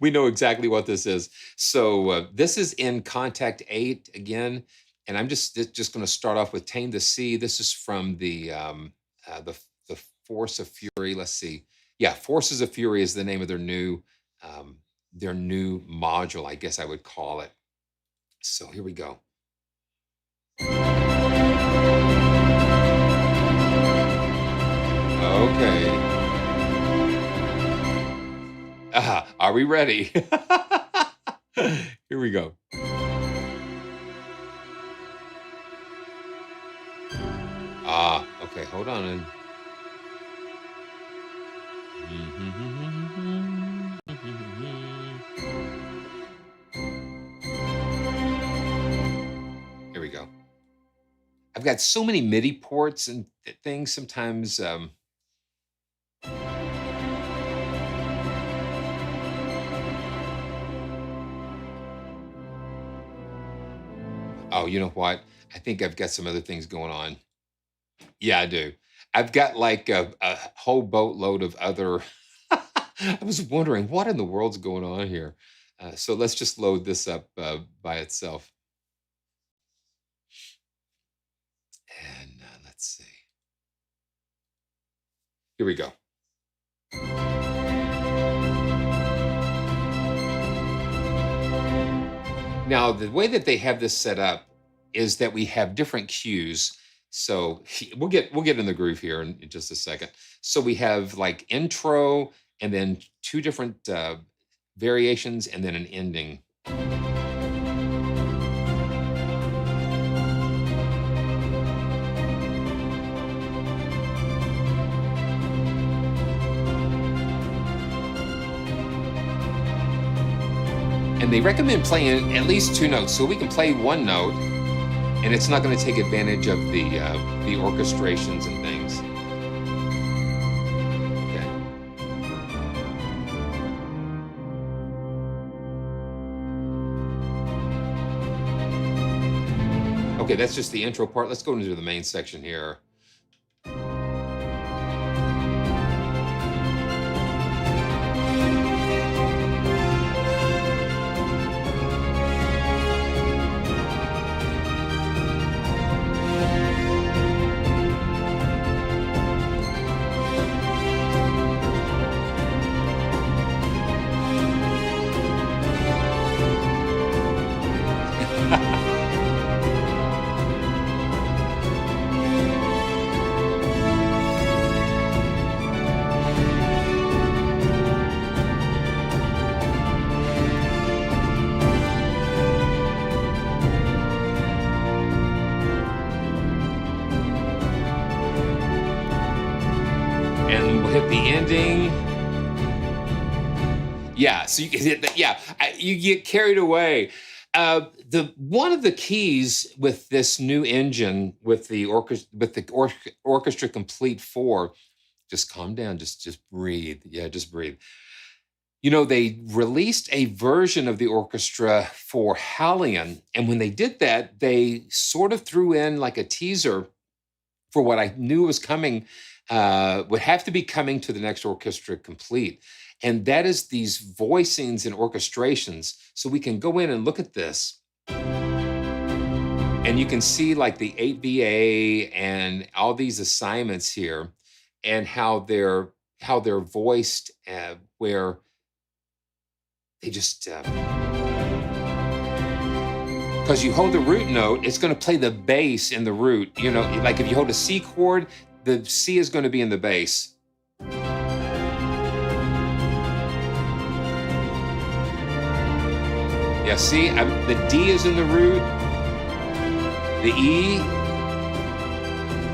Speaker 1: We know exactly what this is. So this is in Contact 8 again, and I'm just going to start off with Tame the Sea. This is from the Force of Fury. Let's see. Yeah, Forces of Fury is the name of their new module, I guess I would call it. So here we go. Okay. Are we ready? Here we go. Okay, hold on. Here we go. I've got so many MIDI ports and things sometimes. Oh, you know what? I think I've got some other things going on. Yeah, I do. I've got like a whole boatload of other. I was wondering what in the world's going on here. So let's just load this up by itself. And let's see. Here we go. Now, the way that they have this set up is that we have different cues. So we'll get in the groove here in just a second. So we have like intro and then two different variations, and then an ending. And they recommend playing at least two notes, so we can play one note, and it's not going to take advantage of the orchestrations and things. Okay. Okay, that's just the intro part. Let's go into the main section here. And we'll hit the ending. Yeah, so you can hit that. Yeah, you get carried away. One of the keys with this new engine, with the Orchestra Complete 4, just calm down, just breathe. Yeah, just breathe. You know, they released a version of the orchestra for Halion, and when they did that, they sort of threw in like a teaser for what I knew was coming, would have to be coming to the next Orchestra Complete. And that is these voicings and orchestrations. So we can go in and look at this. And you can see like the 8VA and all these assignments here, and how they're voiced, where they just because you hold the root note, it's going to play the bass in the root. You know, like if you hold a C chord, the C is going to be in the bass. Yeah, see, the D is in the root, the E,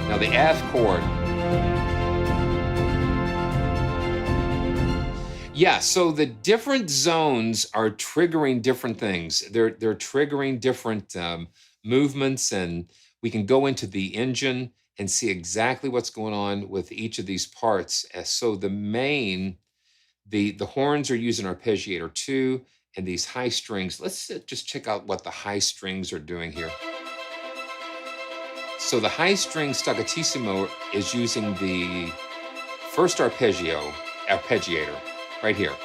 Speaker 1: now the F chord. Yeah, so the different zones are triggering different things. They're triggering different movements, and we can go into the engine and see exactly what's going on with each of these parts. So the horns are using arpeggiator 2, and these high strings. Let's just check out what the high strings are doing here. So the high string staccatissimo is using the first arpeggiator right here.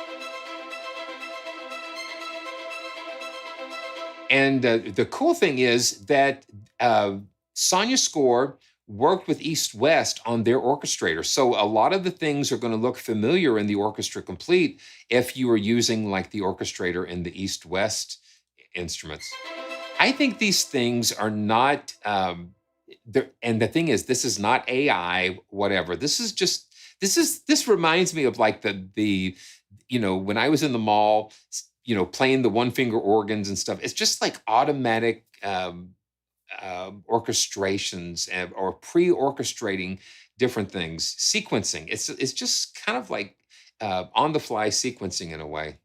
Speaker 1: And the cool thing is that Sonia Score worked with East West on their orchestrator. So a lot of the things are going to look familiar in the Orchestra Complete if you are using like the orchestrator in the East West instruments. I think these things are not, and the thing is, this is not AI, whatever. This reminds me of like the when I was in the mall, playing the one finger organs and stuff. It's just like automatic orchestrations or pre-orchestrating different things, sequencing. It's just kind of like on the fly sequencing in a way.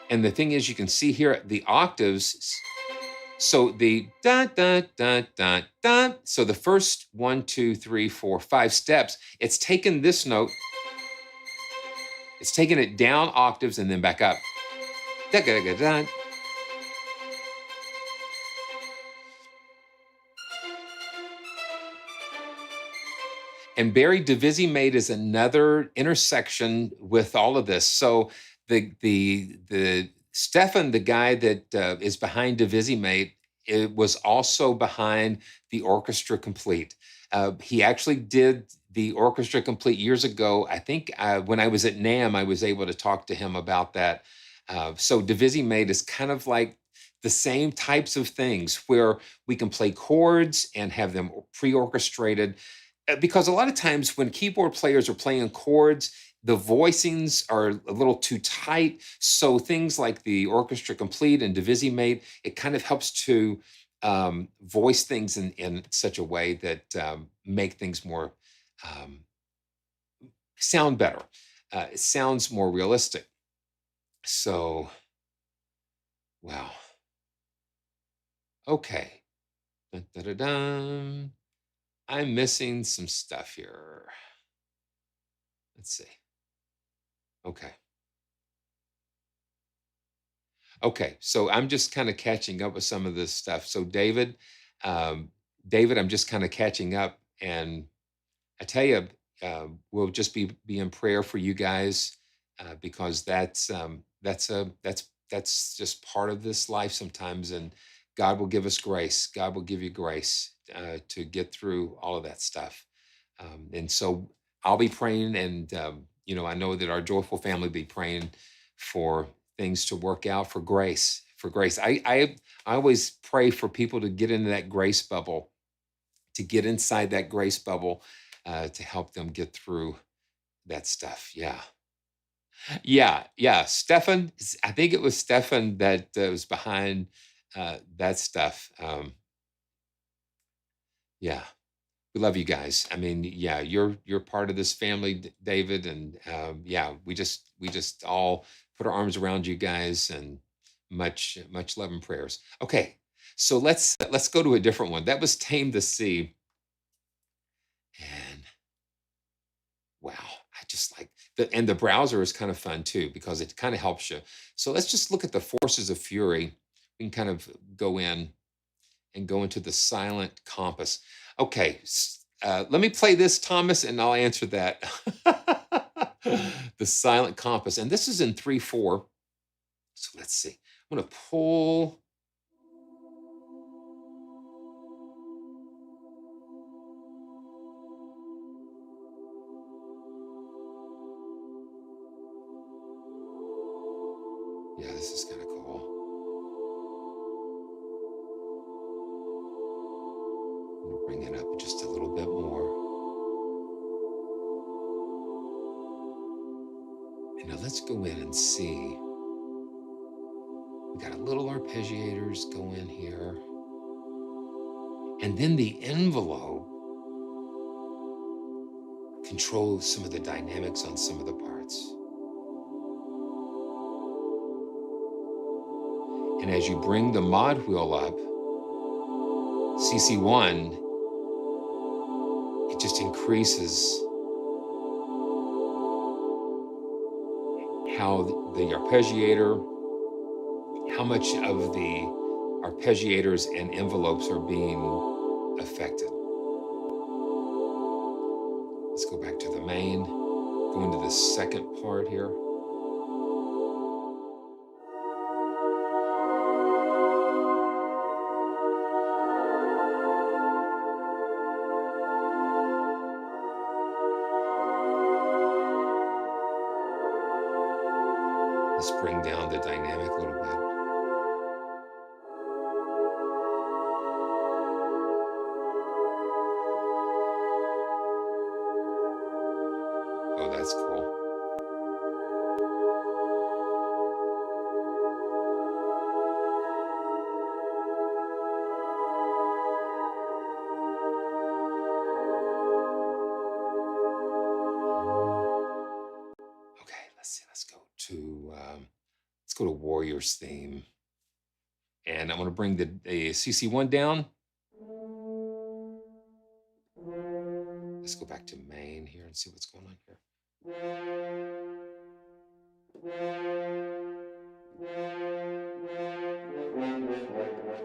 Speaker 1: And the thing is, you can see here the octaves. So the da da da da da. So the first 1, 2, 3, 4, 5 steps, it's taken this note, it's taken it down octaves and then back up. Da da da da. And Barry DeVisi-Mate is another intersection with all of this. So the Stefan, the guy that is behind DeVisi-Mate, it was also behind the Orchestra Complete. He actually did the Orchestra Complete years ago. I think when I was at NAMM, I was able to talk to him about that. So DeVisi-Mate is kind of like the same types of things where we can play chords and have them pre-orchestrated. because a lot of times when keyboard players are playing chords, the voicings are a little too tight. So things like the Orchestra Complete and Divisimate, it kind of helps to voice things in such a way that make things more um, sound better. It sounds more realistic. So, wow. Okay. Dun, dun, dun, dun. I'm missing some stuff here. Let's see. Okay. Okay, so I'm just kind of catching up with some of this stuff. So um, David, I'm just kind of catching up, and I tell you, we'll just be in prayer for you guys because that's just part of this life sometimes, and God will give us grace. God will give you grace to get through all of that stuff, and so I'll be praying, and I know that our joyful family will be praying for things to work out for grace. For grace, I always pray for people to get into that grace bubble, to get inside that grace bubble to help them get through that stuff. Yeah. Yeah. Yeah. Stefan, I think it was Stefan that was behind that stuff. Yeah. We love you guys. I mean, yeah, you're part of this family, David, and yeah, we just all put our arms around you guys, and much love and prayers. Okay, so let's go to a different one. That was Tame the Sea, and wow, I just like the browser is kind of fun too because it kind of helps you. So let's just look at the forces of fury. We can kind of go in and go into the silent compass. Okay, let me play this, Thomas, and I'll answer that. The silent compass, and this is in 3/4. So let's see. I'm going to pull. Yeah, this is kind of cool. I'm going to bring it up just a little bit more. And now let's go in and see. We got a little arpeggiators go in here. And then the envelope controls some of the dynamics on some of the parts. And as you bring the mod wheel up, CC1, it just increases how the arpeggiator, how much of the arpeggiators and envelopes are being affected. Let's go back to the main, go into the second part here. Let's bring down the dynamic a little bit. Oh, that's cool. Okay, let's see. Let's go to Warriors theme, and I'm going to bring the CC1 down. Let's go back to main here and see what's going on here.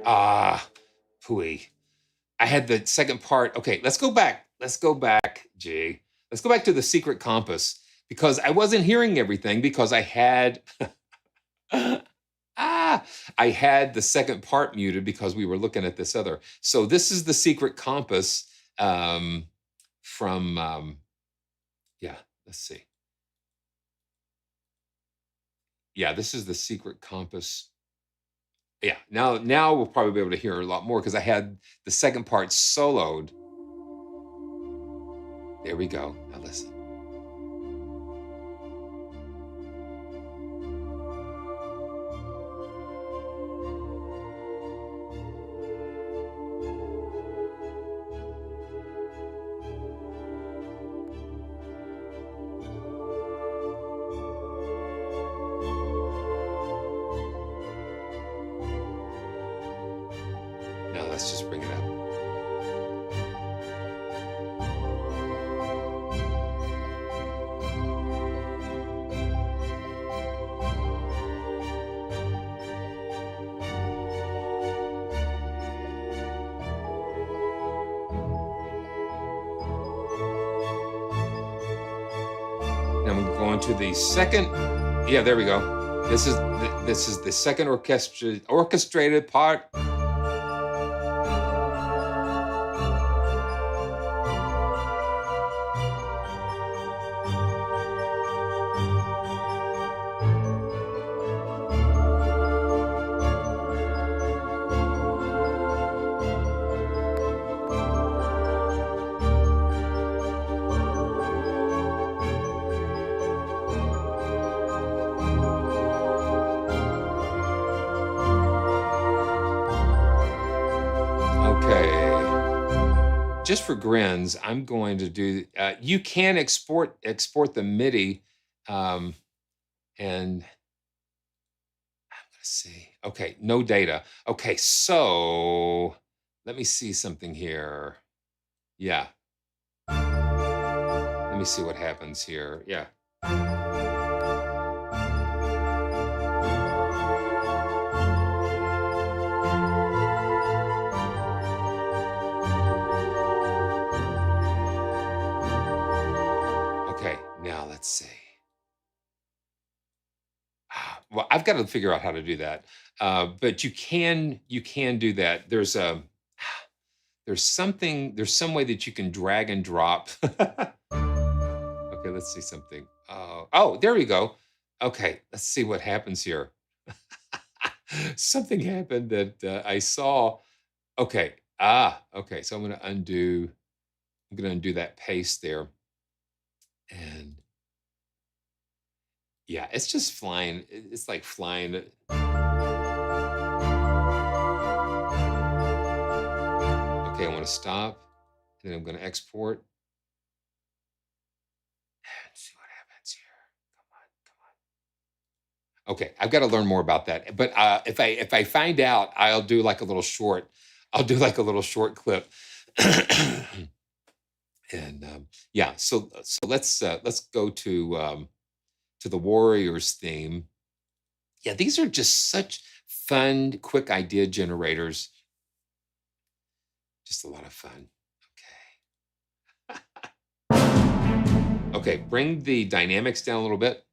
Speaker 1: Ah, pooey. I had the second part. Okay, let's go back. Let's go back, G. Let's go back to the secret compass because I wasn't hearing everything because I had I had the second part muted because we were looking at this other. So this is the secret compass from yeah, let's see. Yeah, this is the secret compass. Yeah, now we'll probably be able to hear a lot more because I had the second part soloed. There we go. Now listen. Now let's just bring it up. Now I'm going to the second. Yeah, there we go. This is the second orchestrated part. Okay, just for grins, I'm going to do. You can export the MIDI, and I'm gonna see. Okay, no data. Okay, so let me see something here. Yeah, let me see what happens here. Yeah. Okay, now let's see. Well, I've got to figure out how to do that. But you can do that. There's some way that you can drag and drop. Okay, let's see something. Oh, there we go. Okay, let's see what happens here. Something happened that I saw. Okay. Okay. So I'm going to undo that paste there. And yeah, it's just flying. It's like flying. Okay, I want to stop. And then I'm going to export. And see what happens here. Come on. Okay, I've got to learn more about that. But if I find out, I'll do like a little short. I'll do like a little short clip. And yeah, so let's go to the Warriors theme. Yeah, these are just such fun, quick idea generators. Just a lot of fun. Okay. Okay, bring the dynamics down a little bit.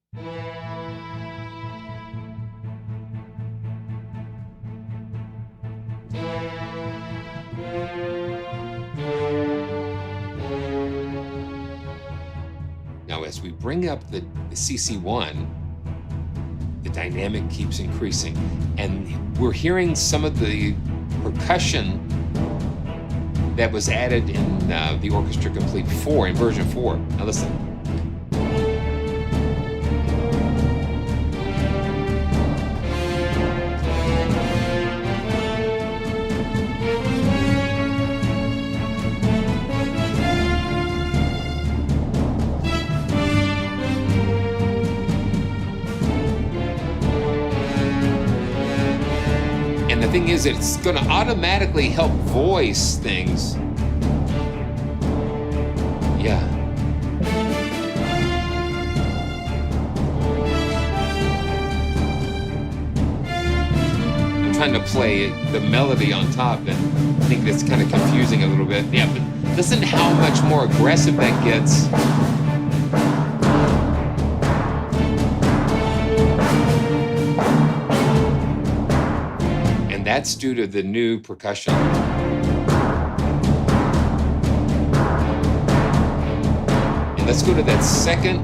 Speaker 1: Now, as we bring up the CC1, the dynamic keeps increasing, and we're hearing some of the percussion that was added in the Orchestra Complete 4, in version 4. Now listen. And the thing is, it's going to automatically help voice things. Yeah. I'm trying to play the melody on top, and I think that's kind of confusing a little bit. Yeah, but listen how much more aggressive that gets. And that's due to the new percussion. And let's go to that second.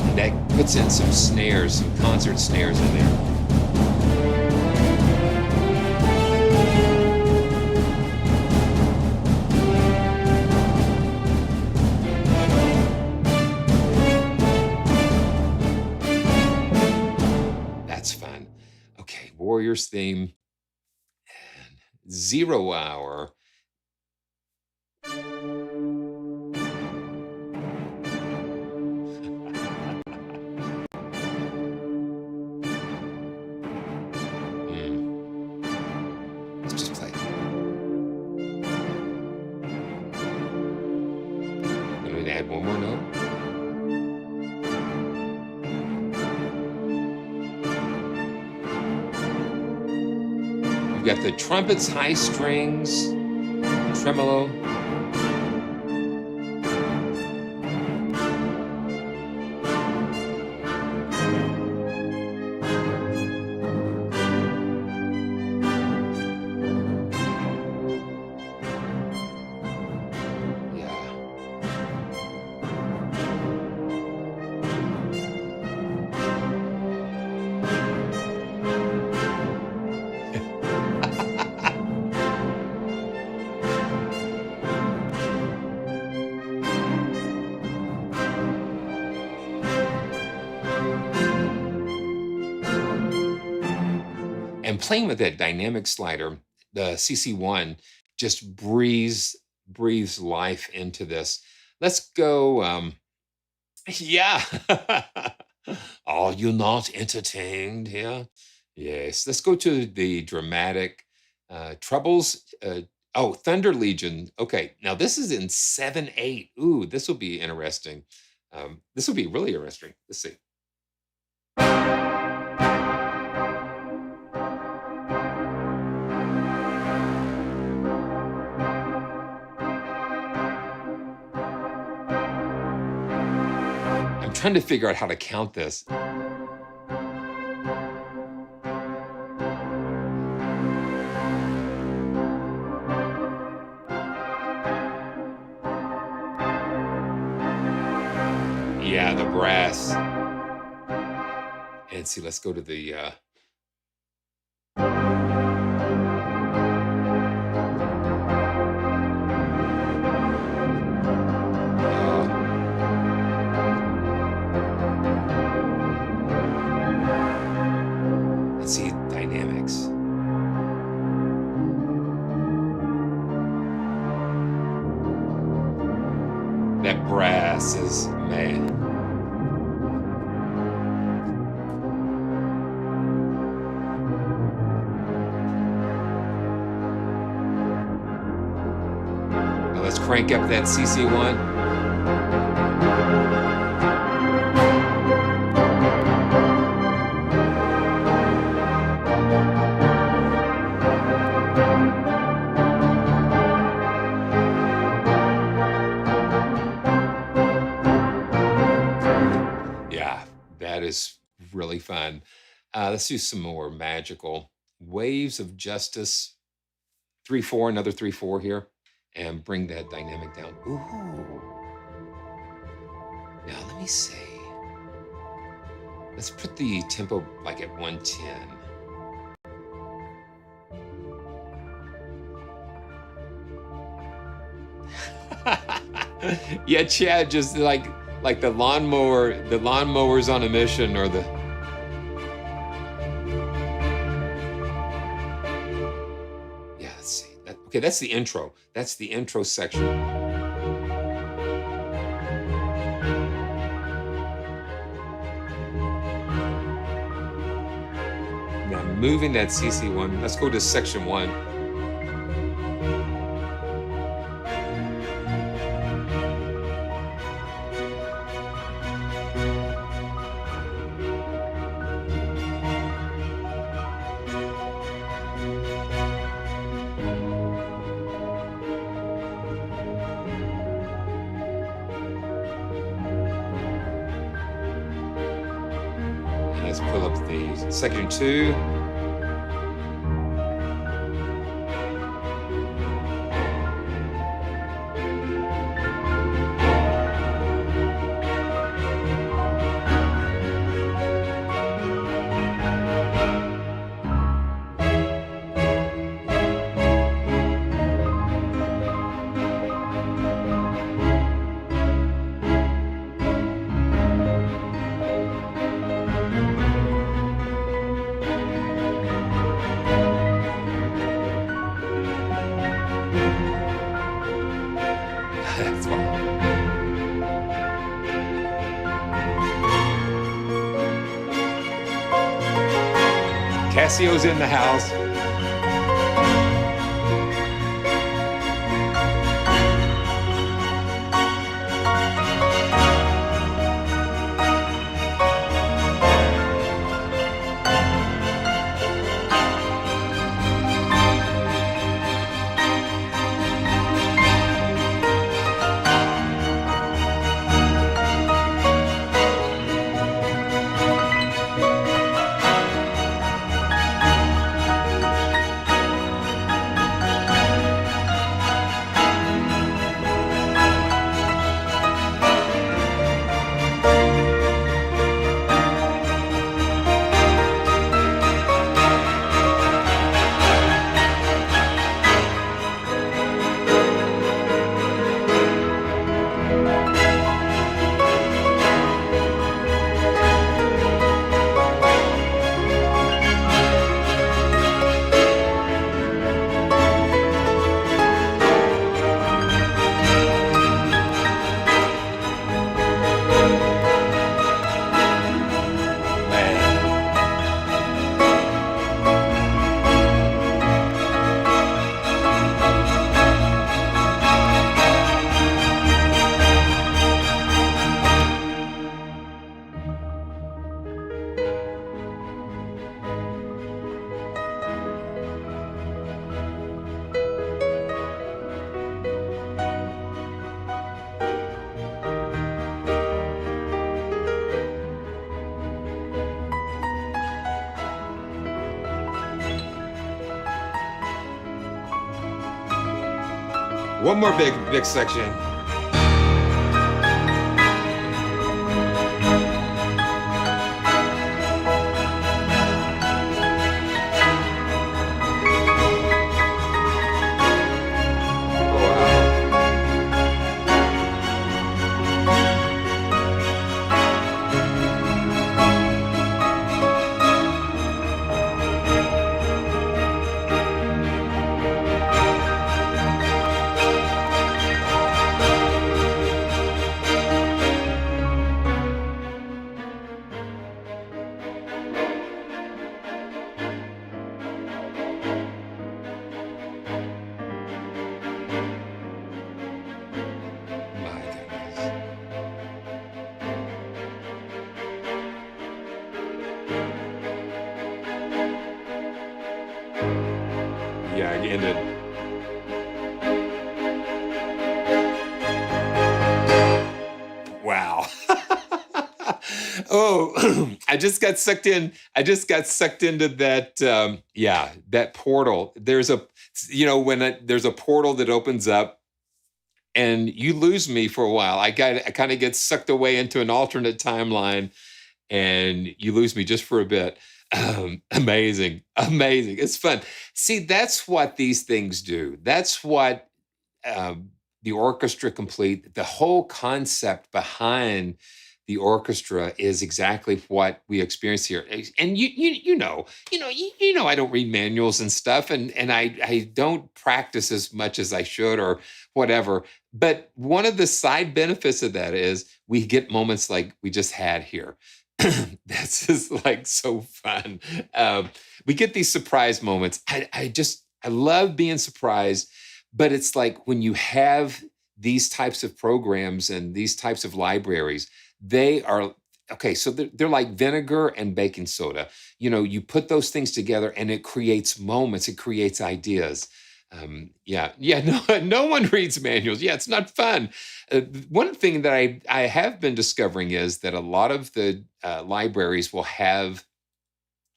Speaker 1: And that puts in some snares, some concert snares in there. Warriors theme, and 0 hour. Let's just play. I'm going to add one more note. We've got the trumpets, high strings, tremolo. And playing with that dynamic slider, the CC1 just breathes life into this. Let's go. Yeah. Are you not entertained here? Yes. Let's go to the dramatic trebles. Oh, Thunder Legion. Okay. Now this is in 7/8. Ooh, this will be interesting. This will be really interesting. Let's see. I'm trying to figure out how to count this. Yeah, the brass. And see, let's go to the let's see, dynamics. That brass is, man. Now let's crank up that CC1. That is really fun. Let's do some more magical. Waves of Justice. 3/4, another 3/4 here. And bring that dynamic down. Ooh. Now let me see. Let's put the tempo like at 110. Yeah, Chad, just like the lawnmower's on a mission, or the let's see. Okay, that's the intro. That's the intro section. Now moving that CC1. Let's go to section 1. Let's pull up the section 2. Casio's in the house. One more big section. Yeah, it ended. Wow. Oh, I just got sucked in. I just got sucked into that. Yeah, that portal. There's a, there's a portal that opens up, and you lose me for a while. I kind of get sucked away into an alternate timeline, and you lose me just for a bit. Amazing, amazing. It's fun. See, that's what these things do. That's what the Orchestra Complete, the whole concept behind the orchestra is exactly what we experience here. And I don't read manuals and stuff, and I don't practice as much as I should or whatever. But one of the side benefits of that is we get moments like we just had here. That's just like so fun. We get these surprise moments. I love being surprised, but it's like when you have these types of programs and these types of libraries, they are okay. So they're like vinegar and baking soda. You put those things together and it creates moments, it creates ideas. Yeah. No one reads manuals. Yeah, it's not fun. One thing that I have been discovering is that a lot of the libraries will have.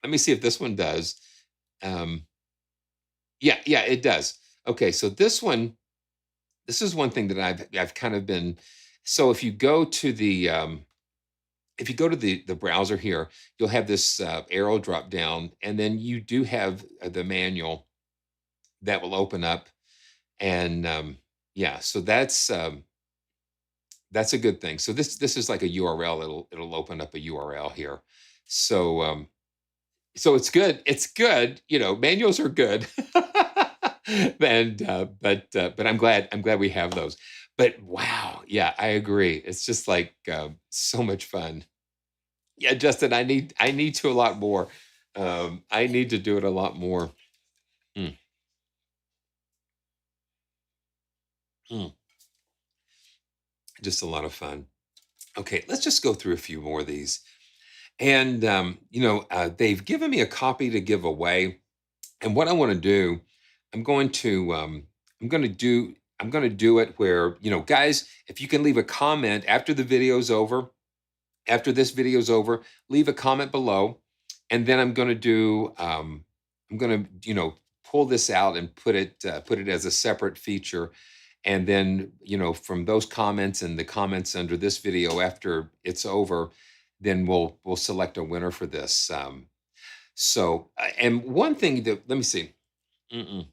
Speaker 1: Let me see if this one does. Yeah, it does. Okay, so this is one thing that I've kind of been. So if you go to the browser here, you'll have this arrow drop down, and then you do have the manual that will open up, and yeah, so that's a good thing. So this is like a URL. It'll open up a URL here. So so it's good. It's good. Manuals are good, and but I'm glad we have those. But wow, yeah, I agree. It's just like so much fun. Yeah, Justin, I need to a lot more. I need to do it a lot more. Mm, mm, just a lot of fun. Okay, let's just go through a few more of these. And they've given me a copy to give away. And what I want to do, I'm going to I'm going to do I'm going to do it where, guys, if you can leave a comment after this video's over, leave a comment below, and then I'm going to pull this out and put it as a separate feature, and then from those comments and the comments under this video after it's over, then we'll select a winner for this. And one thing that let me see. Mm-mm.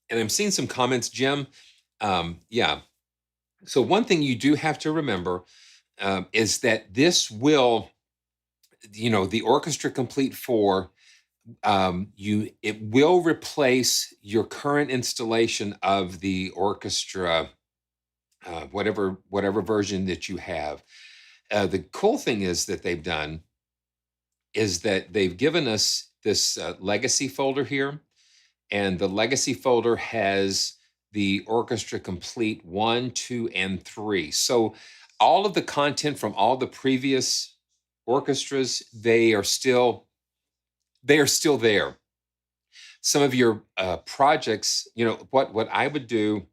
Speaker 1: And I'm seeing some comments, Jim. Yeah. So one thing you do have to remember is that this will, the Orchestra Complete 4, it will replace your current installation of the orchestra, whatever version that you have. The cool thing is that they've done is that they've given us this legacy folder here, and the legacy folder has the Orchestra Complete 1, 2, and 3. So all of the content from all the previous orchestras, they are still there. Some of your projects, what I would do,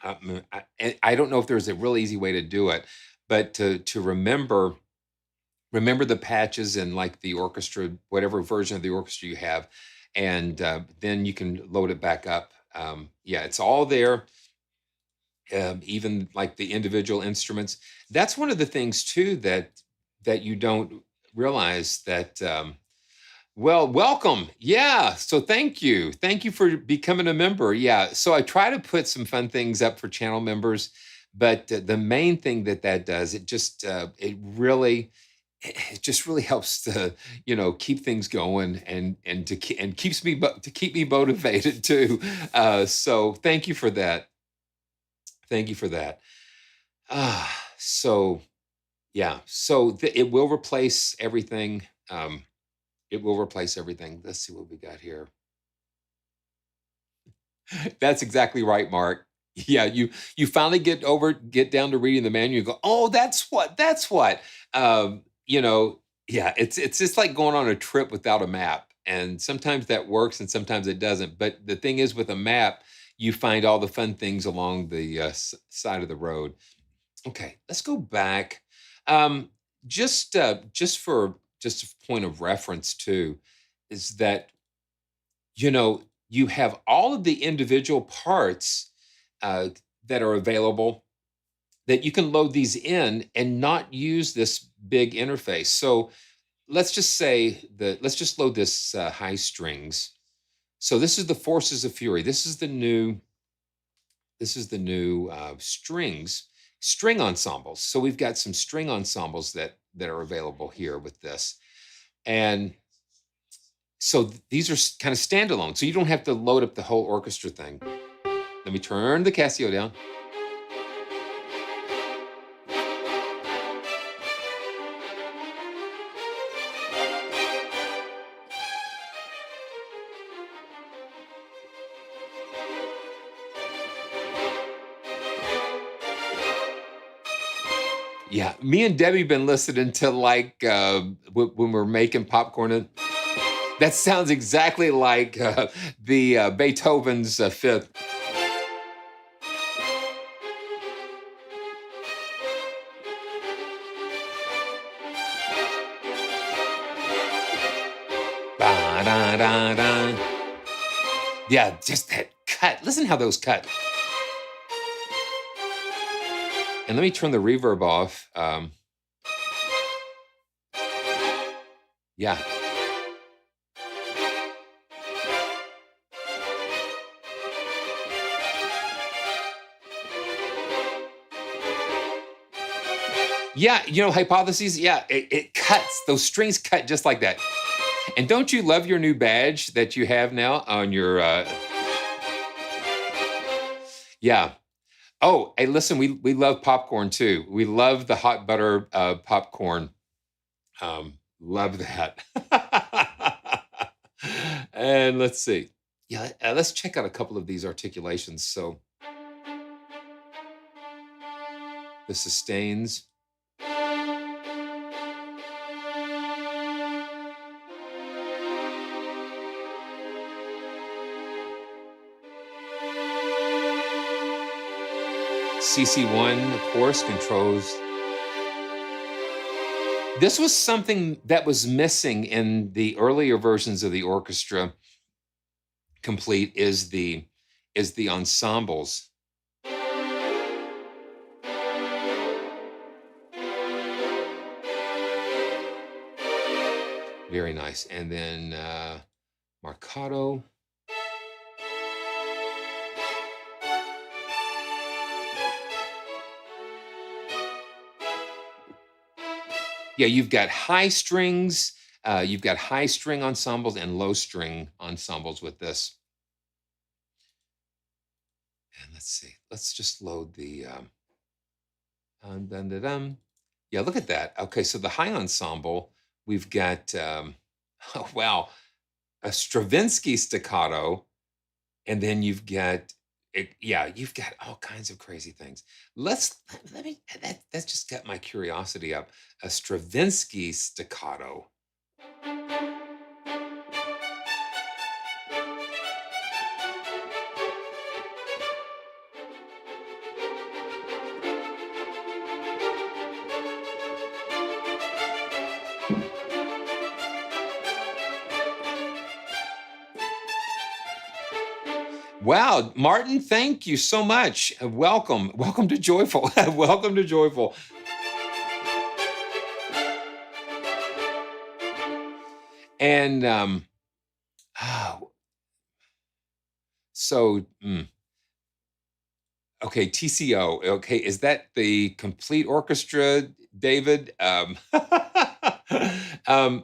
Speaker 1: I don't know if there's a real easy way to do it, but to remember the patches and like the orchestra, whatever version of the orchestra you have, and then you can load it back up. Yeah, it's all there, even like the individual instruments. That's one of the things too that you don't realize that. Well, welcome. Yeah. So thank you for becoming a member. Yeah. So I try to put some fun things up for channel members, but the main thing that does, it just really helps to keep things going, and keep me motivated too. So thank you for that. Thank you for that. So yeah, so it will replace everything. It will replace everything. Let's see what we got here. That's exactly right, Mark. Yeah, you finally get down to reading the manual. You go, oh, that's what. Um, you know, yeah, it's just like going on a trip without a map, and sometimes that works, and sometimes it doesn't. But the thing is, with a map, you find all the fun things along the side of the road. Okay, let's go back. Um, just a point of reference too, is that you have all of the individual parts uh, that are available, that you can load these in and not use this big interface. So let's just load this high strings. So this is the Forces of Fury. This is the new string ensembles. So we've got some string ensembles that are available here with this. And so these are kind of standalone. So you don't have to load up the whole orchestra thing. Let me turn the Casio down. Yeah, me and Debbie been listening to like when we're making popcorn. And that sounds exactly like the Beethoven's Fifth. Ba-da-da-da. Yeah, just that cut. Listen how those cut. And let me turn the reverb off. Yeah. Yeah, hypotheses. Yeah, it cuts. Those strings cut just like that. And don't you love your new badge that you have now on your? Yeah. Oh, hey, listen, we love popcorn too. We love the hot butter popcorn. Love that. And let's see. Yeah, let's check out a couple of these articulations. So the sustains. CC1, of course, controls. This was something that was missing in the earlier versions of the Orchestra Complete is the ensembles. Very nice. And then Marcato. Yeah, you've got high strings, you've got high string ensembles and low string ensembles with this. And let's see, let's just load the, dun, dun, dun. Yeah, look at that. Okay, so the high ensemble, we've got, oh, wow, a Stravinsky staccato, and then you've got, yeah, you've got all kinds of crazy things. Let me, that's just got my curiosity up. A Stravinsky staccato. Wow, Martin, thank you so much. Welcome. Welcome to Joyful. Welcome to Joyful. And oh, so okay, TCO. Okay, is that the complete orchestra, David?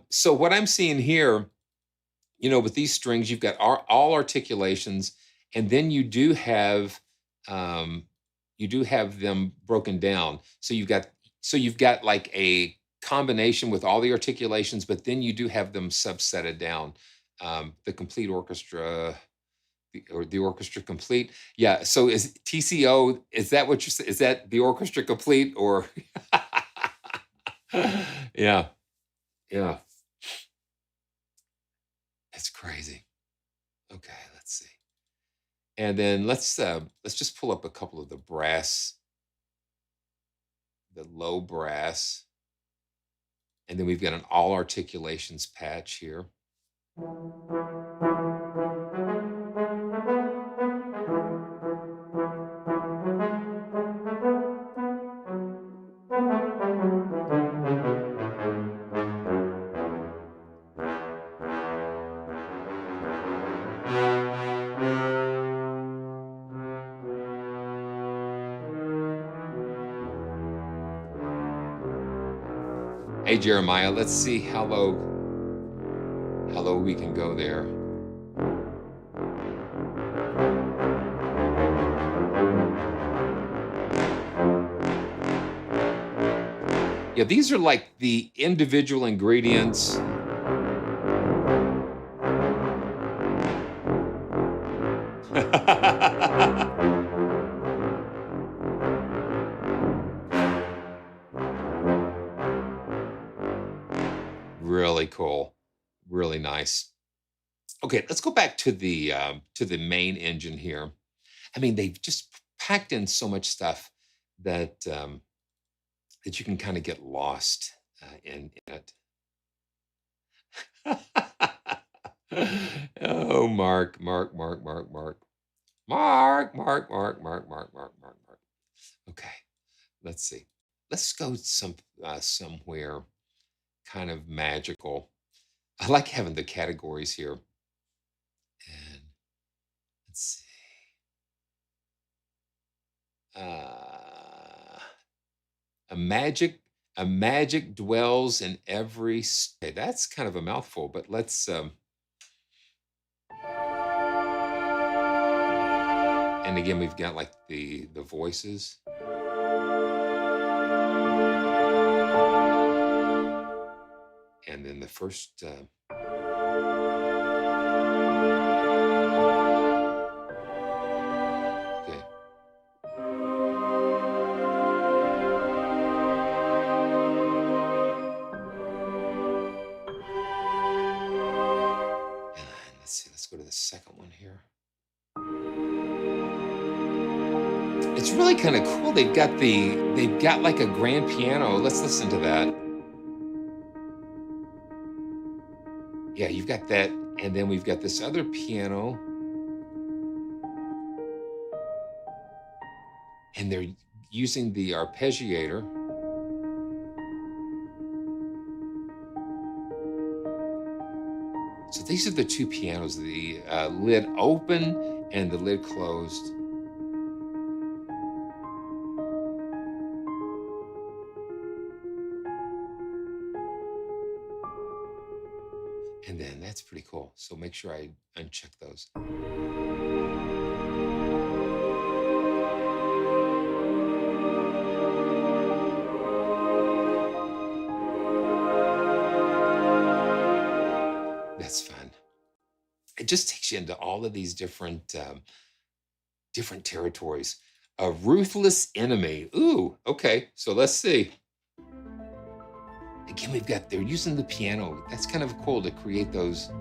Speaker 1: So what I'm seeing here, with these strings, you've got all articulations, and then you do have them broken down. So you've got like a combination with all the articulations, but then you do have them subsetted down. The complete orchestra, or the orchestra complete. Yeah. So is TCO? Is that what you're? Is that the orchestra complete or? Yeah. Yeah. It's crazy. Okay. Let's see. And then let's just pull up a couple of the brass, the low brass, and then we've got an all articulations patch here. Hey Jeremiah, let's see how low we can go there. Yeah, these are like the individual ingredients. Really cool. Really nice. Okay, let's go back to the main engine here. I mean, they've just packed in so much stuff that that you can kind of get lost in it. Oh, Mark. Okay, let's see. Let's go somewhere kind of magical. I like having the categories here. And let's see. A magic a magic dwells in every state. That's kind of a mouthful, but let's And again, we've got like the voices. And then the first okay. And let's see, let's go to the second one here. It's really kind of cool. They've got like a grand piano. Let's listen to that. Yeah, you've got that, and then we've got this other piano. And they're using the arpeggiator. So these are the two pianos, the lid open and the lid closed. And then that's pretty cool. So make sure I uncheck those. That's fun. It just takes you into all of these different territories. A ruthless enemy. Ooh, okay. So let's see. Again, they're using the piano. That's kind of cool to create those.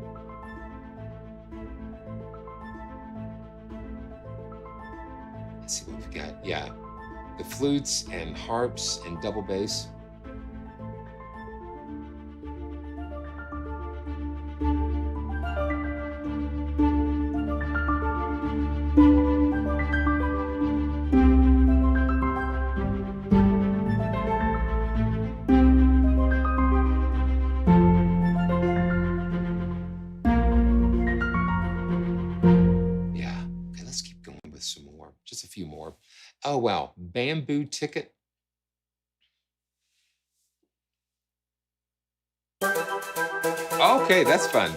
Speaker 1: Let's see what we've got. Yeah, the flutes and harps and double bass. Just a few more. Oh, wow. Bamboo Ticket. Okay, that's fun.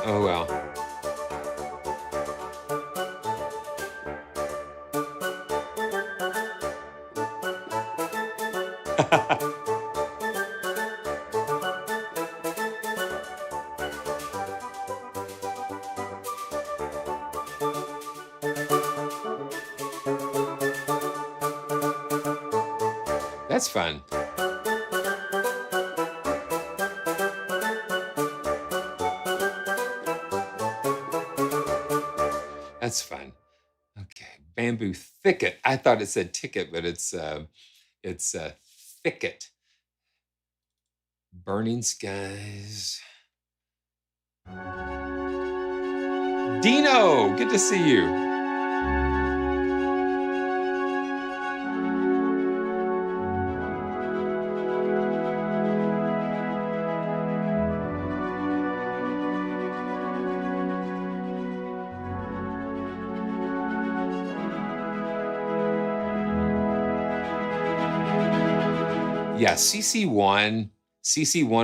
Speaker 1: Oh, wow. That's fun. That's fun. Okay, Bamboo Thicket. I thought it said ticket, but it's thicket. Burning Skies. Dino, good to see you. Yeah, CC1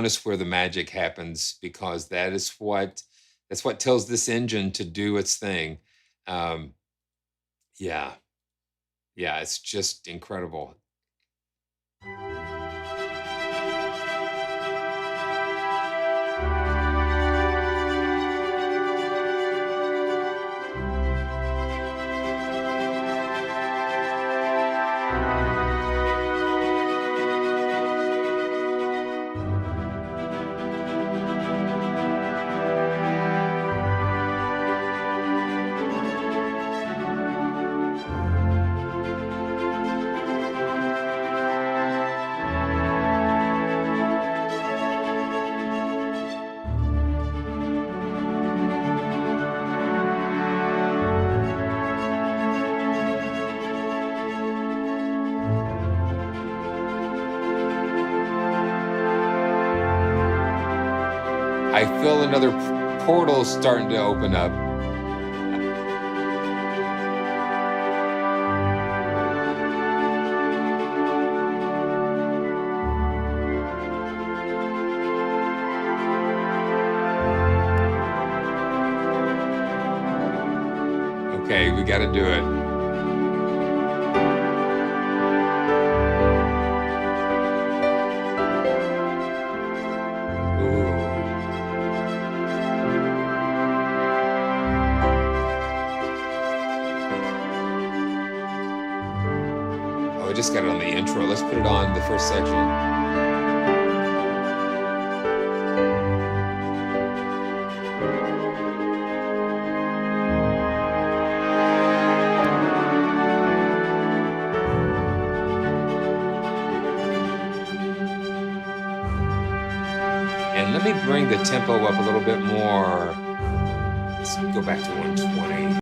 Speaker 1: is where the magic happens, because that's what tells this engine to do its thing. Yeah, it's just incredible. I feel another portal starting to open up. Okay, we got to do it. Oh, I just got it on the intro. Let's put it on the first section. And let me bring the tempo up a little bit more. Let's go back to 120.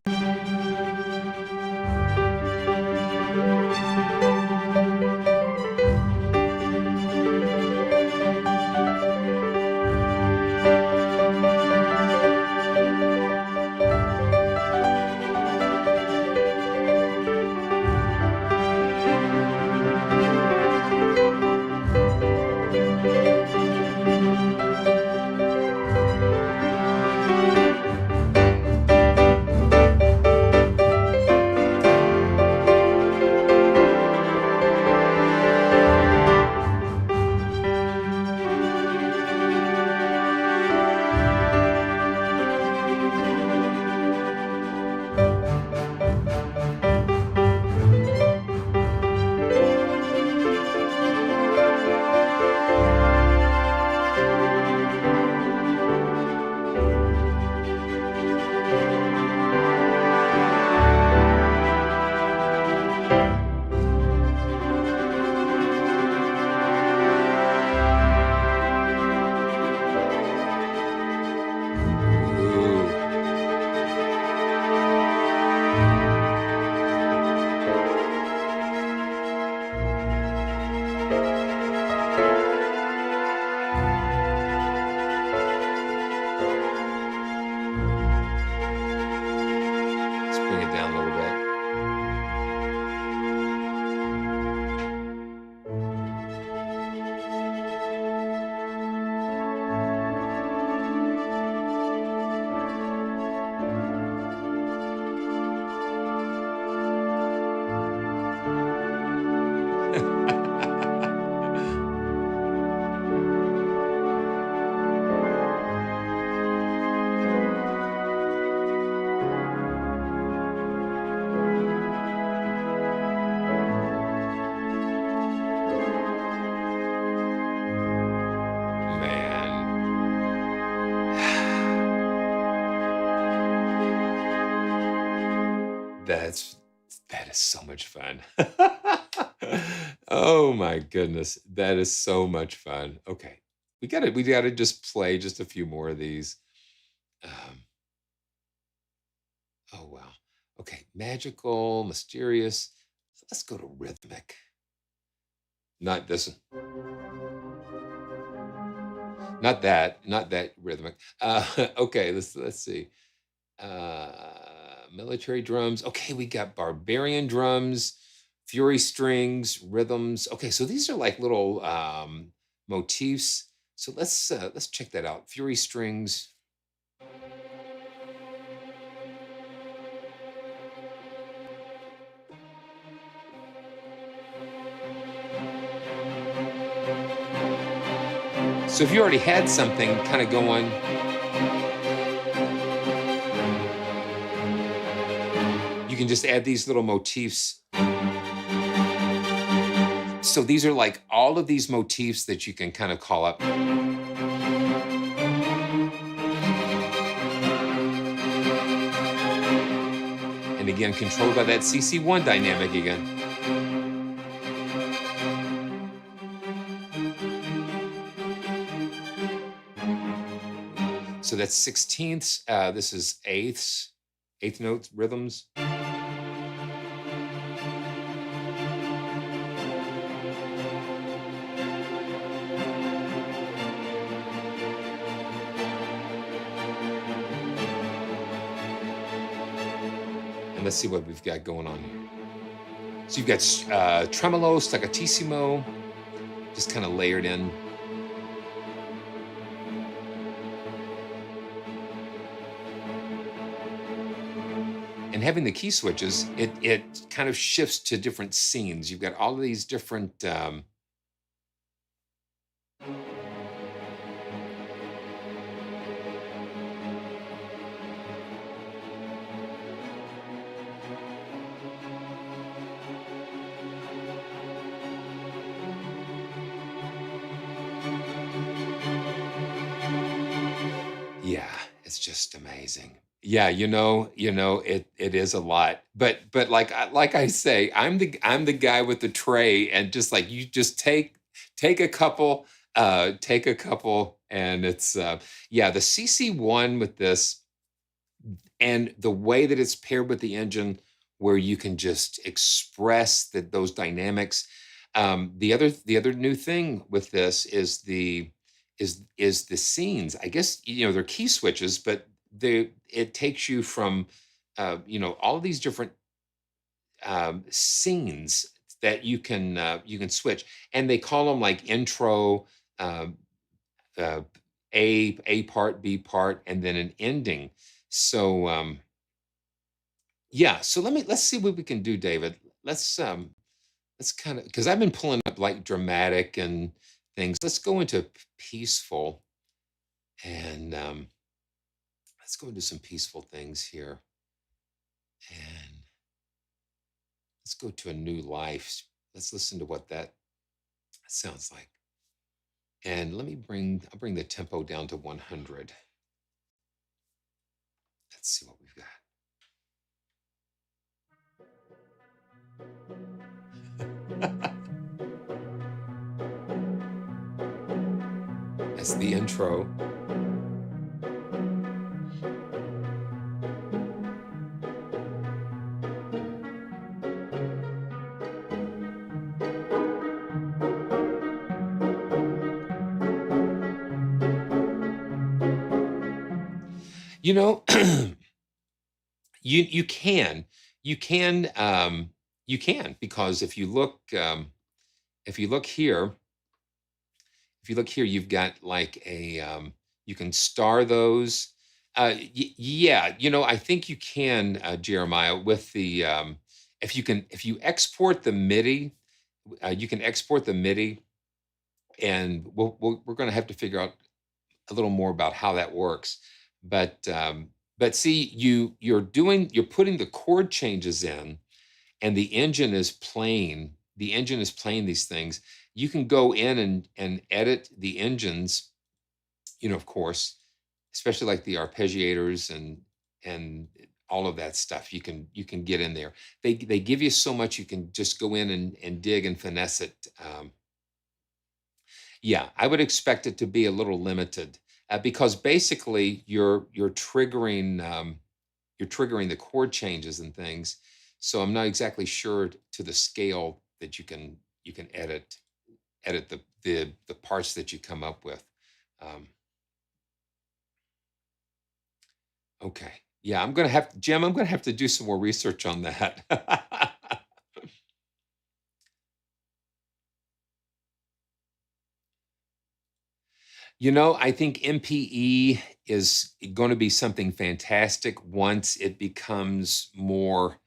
Speaker 1: That is so much fun. Oh my goodness, that is so much fun. Okay, we gotta just play just a few more of these. Oh wow. Okay, magical, mysterious. Let's go to rhythmic. Not this one. Not that rhythmic. Okay, let's see. Military drums. Okay, we got barbarian drums, fury strings, rhythms. Okay, so these are like little motifs. So let's check that out. Fury strings. So if you already had something kind of going, you can just add these little motifs. So these are like all of these motifs that you can kind of call up. And again, controlled by that CC1 dynamic again. So that's 16ths. This is eighths, eighth note rhythms. And let's see what we've got going on here. So you've got tremolo, staccatissimo, just kind of layered in. and having the key switches, it kind of shifts to different scenes. You've got all of these different yeah, it's just amazing. Yeah, it is a lot. But like I say, I'm the guy with the tray, and just like you just take a couple, take a couple, and it's yeah, the CC1 with this, and the way that it's paired with the engine, where you can just express those dynamics. The other new thing with this is the scenes. I guess they're key switches, but it takes you from all of these different scenes that you can switch, and they call them like intro, um, uh, a part, B part, and then an ending. So yeah, so let's see what we can do, David. Let's kind of, because I've been pulling up like dramatic and things. Let's go into peaceful, and let's go into some peaceful things here, and let's go to a new life. Let's listen to what that sounds like. And I'll bring the tempo down to 100. Let's see what we've got. That's the intro. You know, you can you can, because if you look here you've got like you can star those. Yeah, I think you can, Jeremiah, with the if you export the MIDI, you can export the MIDI, and we're going to have to figure out a little more about how that works. But see, you're putting the chord changes in, and the engine is playing these things. You can go in and edit the engines, of course, especially like the arpeggiators and all of that stuff. You can get in there. They give you so much, you can just go in and dig and finesse it. Yeah, I would expect it to be a little limited, because basically you're triggering the chord changes and things. So I'm not exactly sure to the scale that you can edit the parts that you come up with. Um, okay, yeah, Jim. I'm gonna have to do some more research on that. I think MPE is going to be something fantastic once it becomes more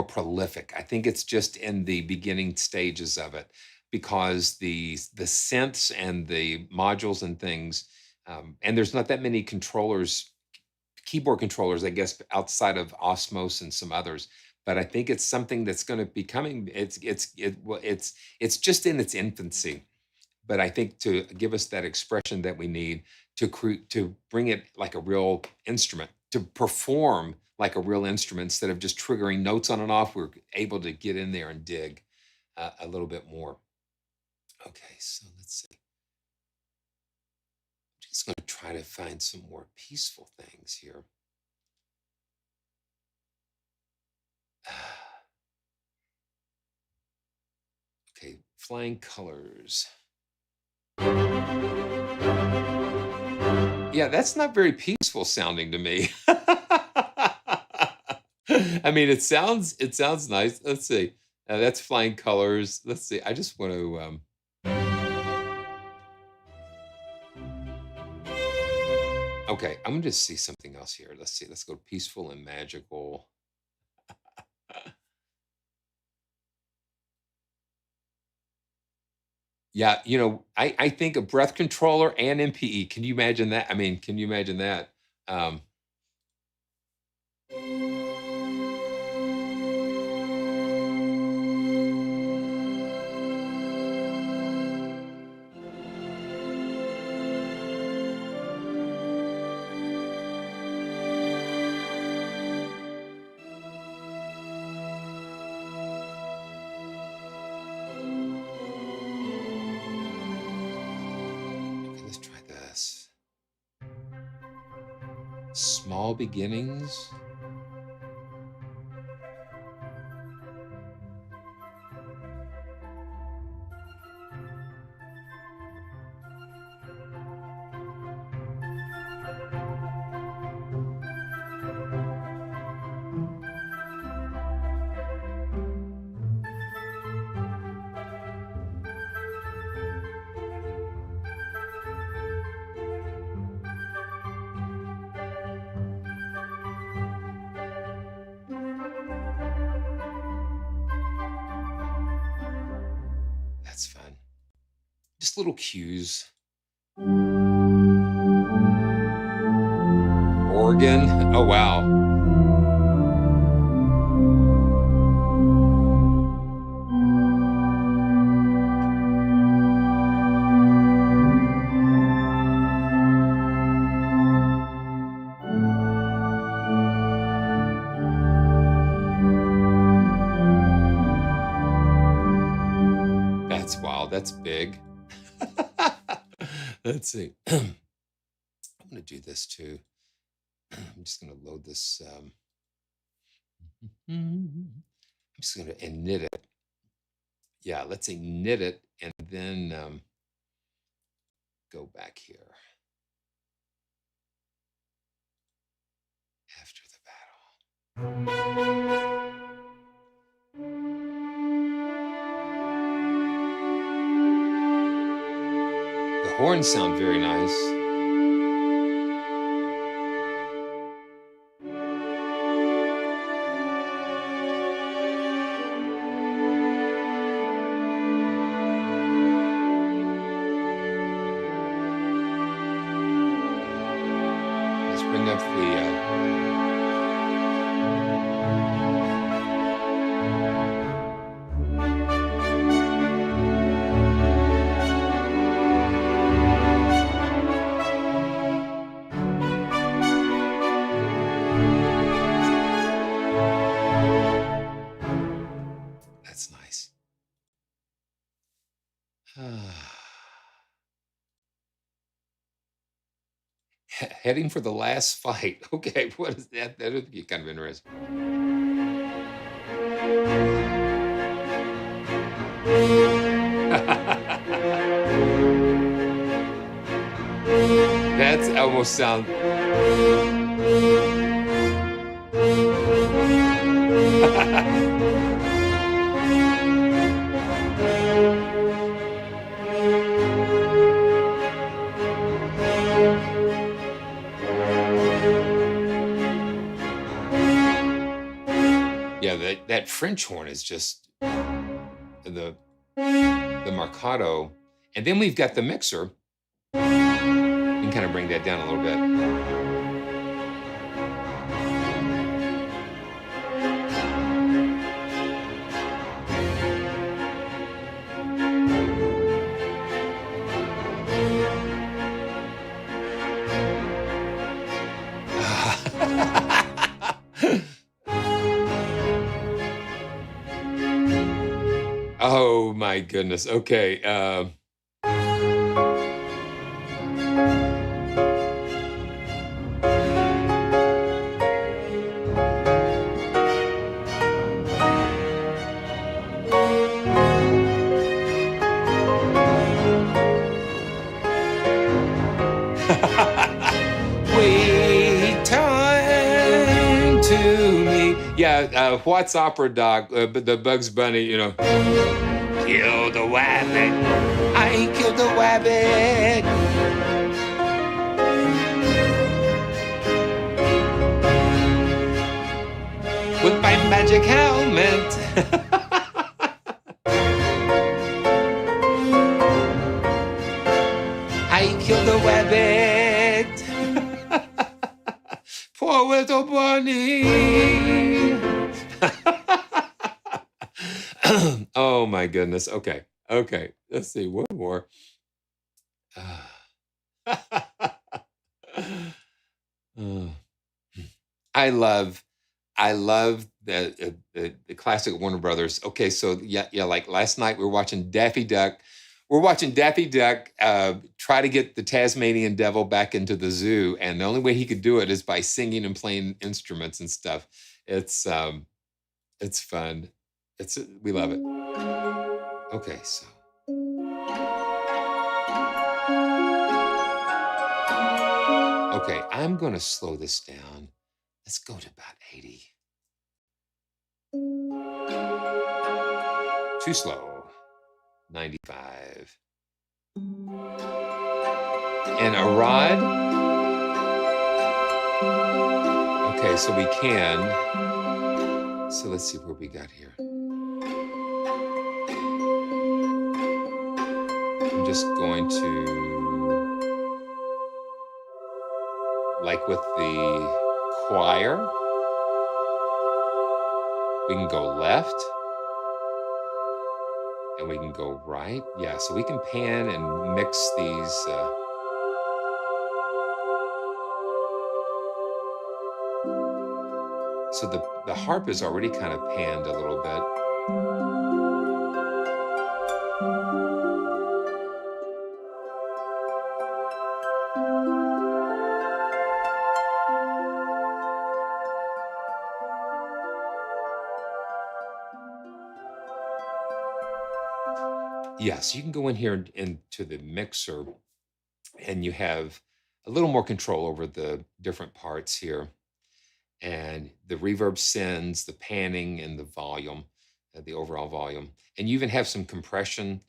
Speaker 1: prolific. I think it's just in the beginning stages of it, because the synths and the modules and things, and there's not that many keyboard controllers, I guess, outside of Osmos and some others. But I think it's something that's going to be coming. It's just in its infancy, but I think to give us that expression that we need to bring it like a real instrument, to perform like a real instrument instead of just triggering notes on and off, we're able to get in there and dig a little bit more. Okay, so let's see. I'm just going to try to find some more peaceful things here. Okay, flying colors. Yeah, that's not very peaceful sounding to me. I mean, it sounds nice. Let's see. That's flying colors. Let's see. I just want to. Okay, I'm gonna just see something else here. Let's see. Let's go peaceful and magical. Yeah, I think a breath controller and MPE. Can you imagine that? I mean, can you imagine that? Um, okay, let's try this. Small beginnings. That's fun. Just little cues. Organ. Oh, wow. That's wild. That's big. Let's see. I'm going to do this too. I'm just going to load this. I'm just going to knit it. Yeah, let's say knit it and then go back here. After the battle. The horns sound very nice. Let's bring up the that's nice. Heading for the last fight. Okay, what is that? That would be kind of interesting. That's almost sound. Yeah, that French horn is just the marcato, and then we've got the mixer. You can kind of bring that down a little bit. Oh my goodness. Okay. Wait time to me. Yeah, What's Opera Dog, the Bugs Bunny, Kill the wabbit. I killed the wabbit. magic helmet. I killed the rabbit. Poor little bunny. Oh my goodness. Okay. Okay. Let's see. One more. Oh. I love the classic Warner Brothers. Okay, so yeah, like last night we were watching Daffy Duck. We're watching Daffy Duck try to get the Tasmanian devil back into the zoo, and the only way he could do it is by singing and playing instruments and stuff. It's fun. We love it. Okay, so okay, I'm gonna slow this down. Let's go to about 80. Too slow. 95. And a rod. Okay, so we can. So let's see where we got here. I'm just going to, like with the choir, we can go left and we can go right. Yeah, so we can pan and mix these. So the harp is already kind of panned a little bit. Yes, you can go in here into the mixer and you have a little more control over the different parts here. And the reverb sends, the panning, and the volume, the overall volume. And you even have some compression,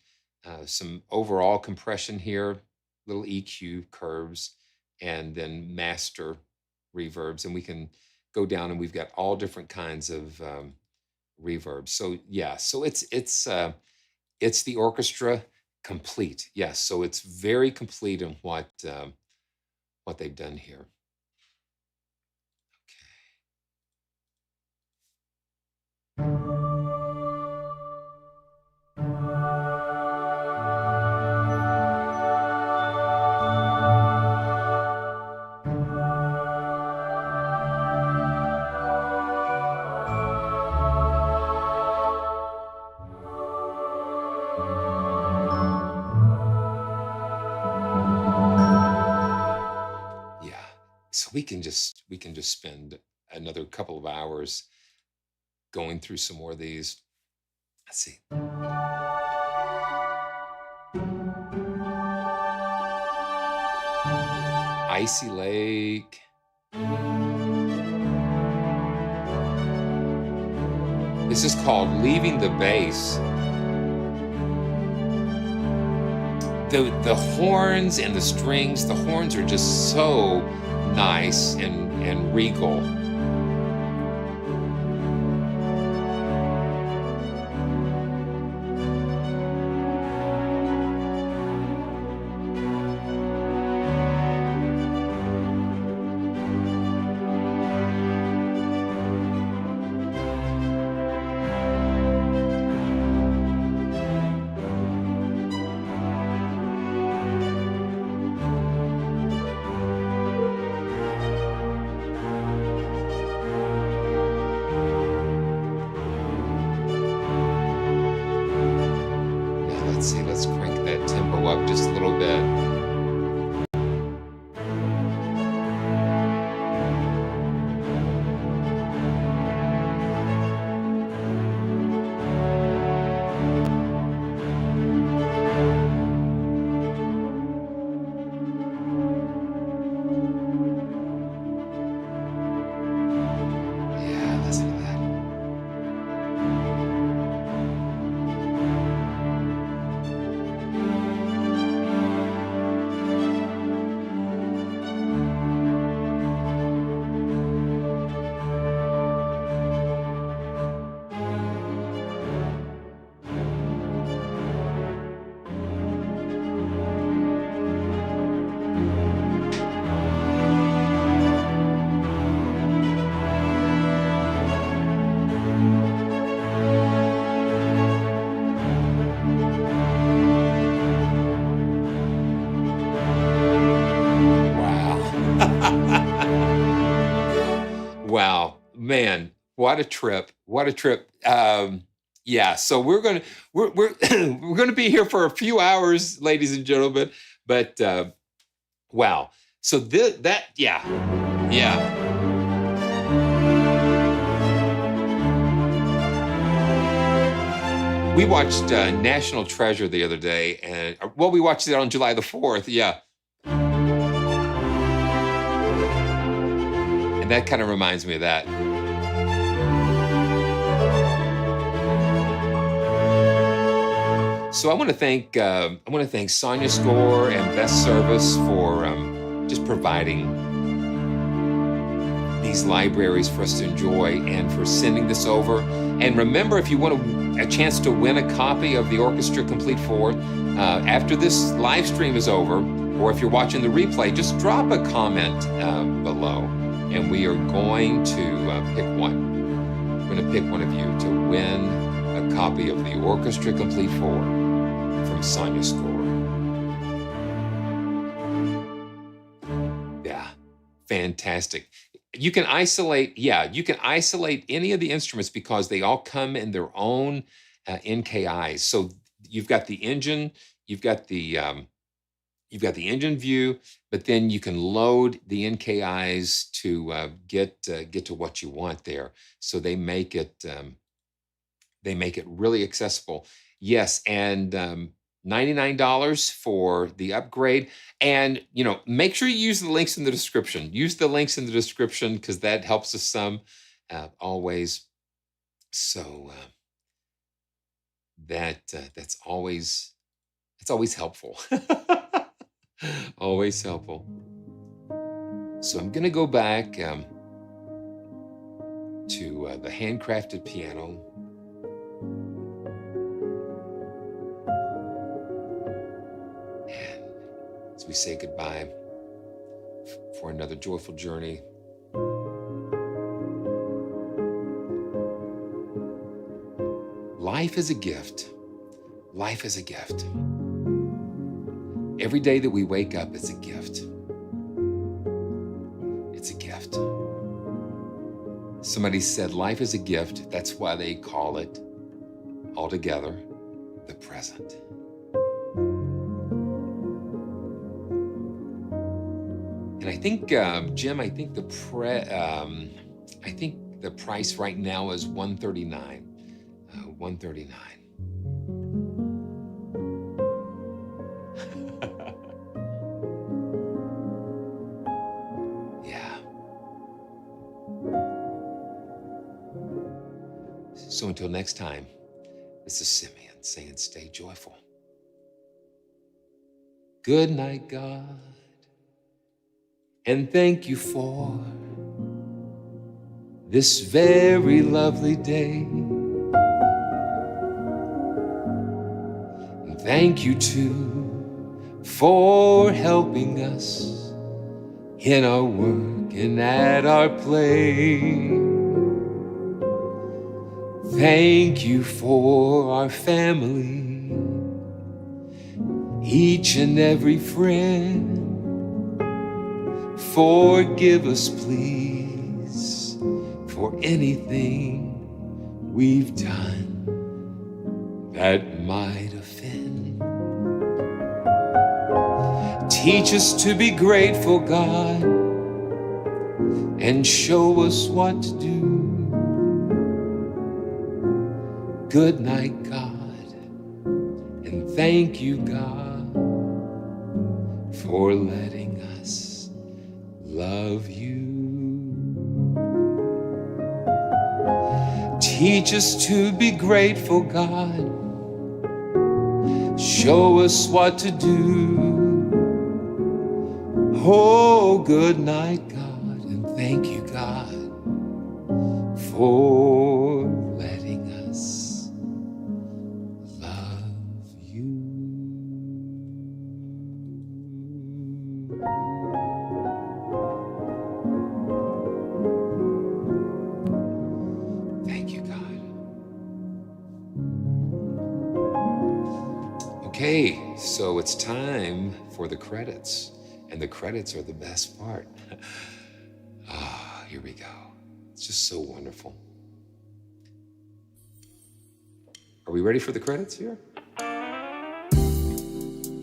Speaker 1: some overall compression here, little EQ curves, and then master reverbs. And we can go down and we've got all different kinds of reverbs. So yeah, so it's the Orchestra Complete. Yes, so it's very complete in what they've done here. So we can just spend another couple of hours going through some more of these. Let's see. Icy Lake. This is called Leaving the Bass. The horns and the strings, the horns are just so nice and regal. Wow, man, what a trip! What a trip! Yeah, so we're we're gonna be here for a few hours, ladies and gentlemen. But wow, so that yeah, yeah. We watched National Treasure the other day, and well, we watched it on July the 4th. Yeah, and that kind of reminds me of that. So I want to thank Sonia Score and Best Service for just providing these libraries for us to enjoy and for sending this over. And remember, if you want a chance to win a copy of the Orchestra Complete 4 after this live stream is over, or if you're watching the replay, just drop a comment below, and we are going to pick one. We're going to pick one of you to win a copy of the Orchestra Complete 4 from Sonia Score. Yeah, fantastic. You can isolate any of the instruments because they all come in their own NKIs. So you've got the engine, you've got the engine view, but then you can load the NKIs to get to what you want there. So they make it really accessible. Yes, and $99 for the upgrade. And make sure you use the links in the description. Use the links in the description because that helps us some always. So that's always helpful. Always helpful. So I'm gonna go back to the Handcrafted Piano. As we say goodbye for another joyful journey. Life is a gift. Life is a gift. Every day that we wake up, it's a gift. It's a gift. Somebody said life is a gift. That's why they call it altogether the present. And I think, Jim, I think the price right now is $139. $139. Yeah. So until next time, this is Simeon saying, stay joyful. Good night, God. And thank you for this very lovely day. And thank you too for helping us in our work and at our play. Thank you for our family, each and every friend. Forgive us, please, for anything we've done that might offend. Teach us to be grateful, God, and show us what to do. Good night, God, and thank you, God, for letting us love you. Teach us to be grateful, God. Show us what to do. Oh, good night, God, and thank you, God, for letting us love you. Thank you, God. Okay, so it's time for the credits, and the credits are the best part. Here we go. It's just so wonderful. Are we ready for the credits here?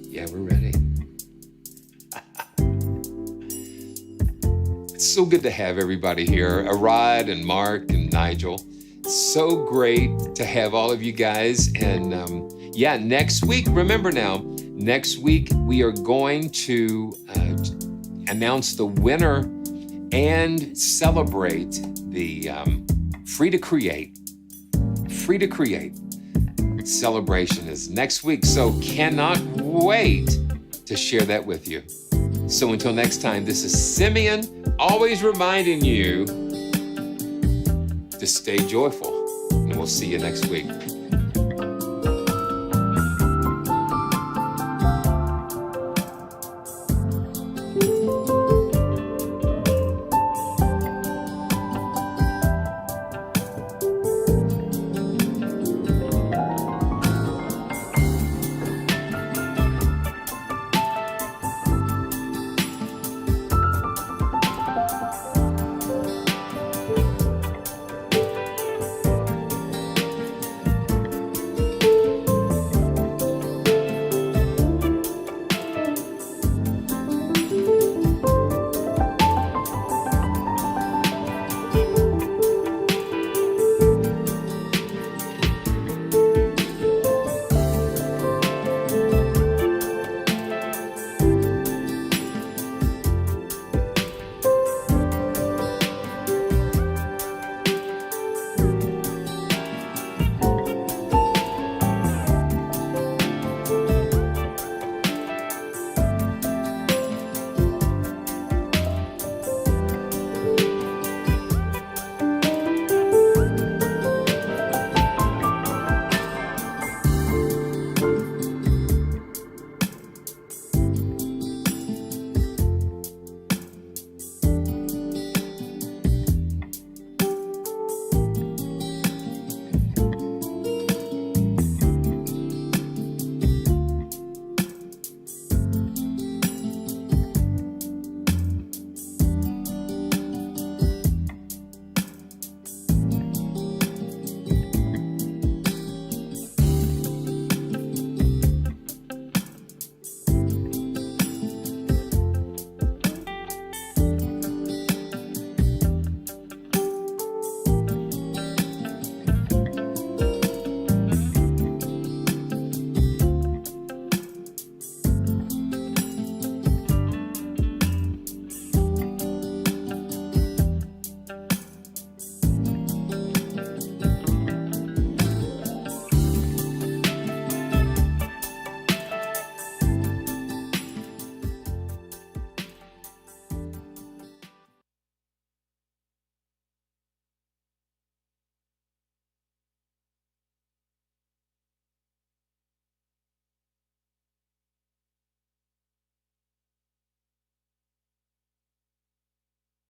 Speaker 1: Yeah, we're ready. It's so good to have everybody here. Arad and Mark and Nigel. So great to have all of you guys. And yeah, next week, remember now, next week we are going to announce the winner and celebrate the Free to Create celebration is next week. So cannot wait to share that with you. So until next time, this is Simeon, always reminding you to stay joyful, and we'll see you next week.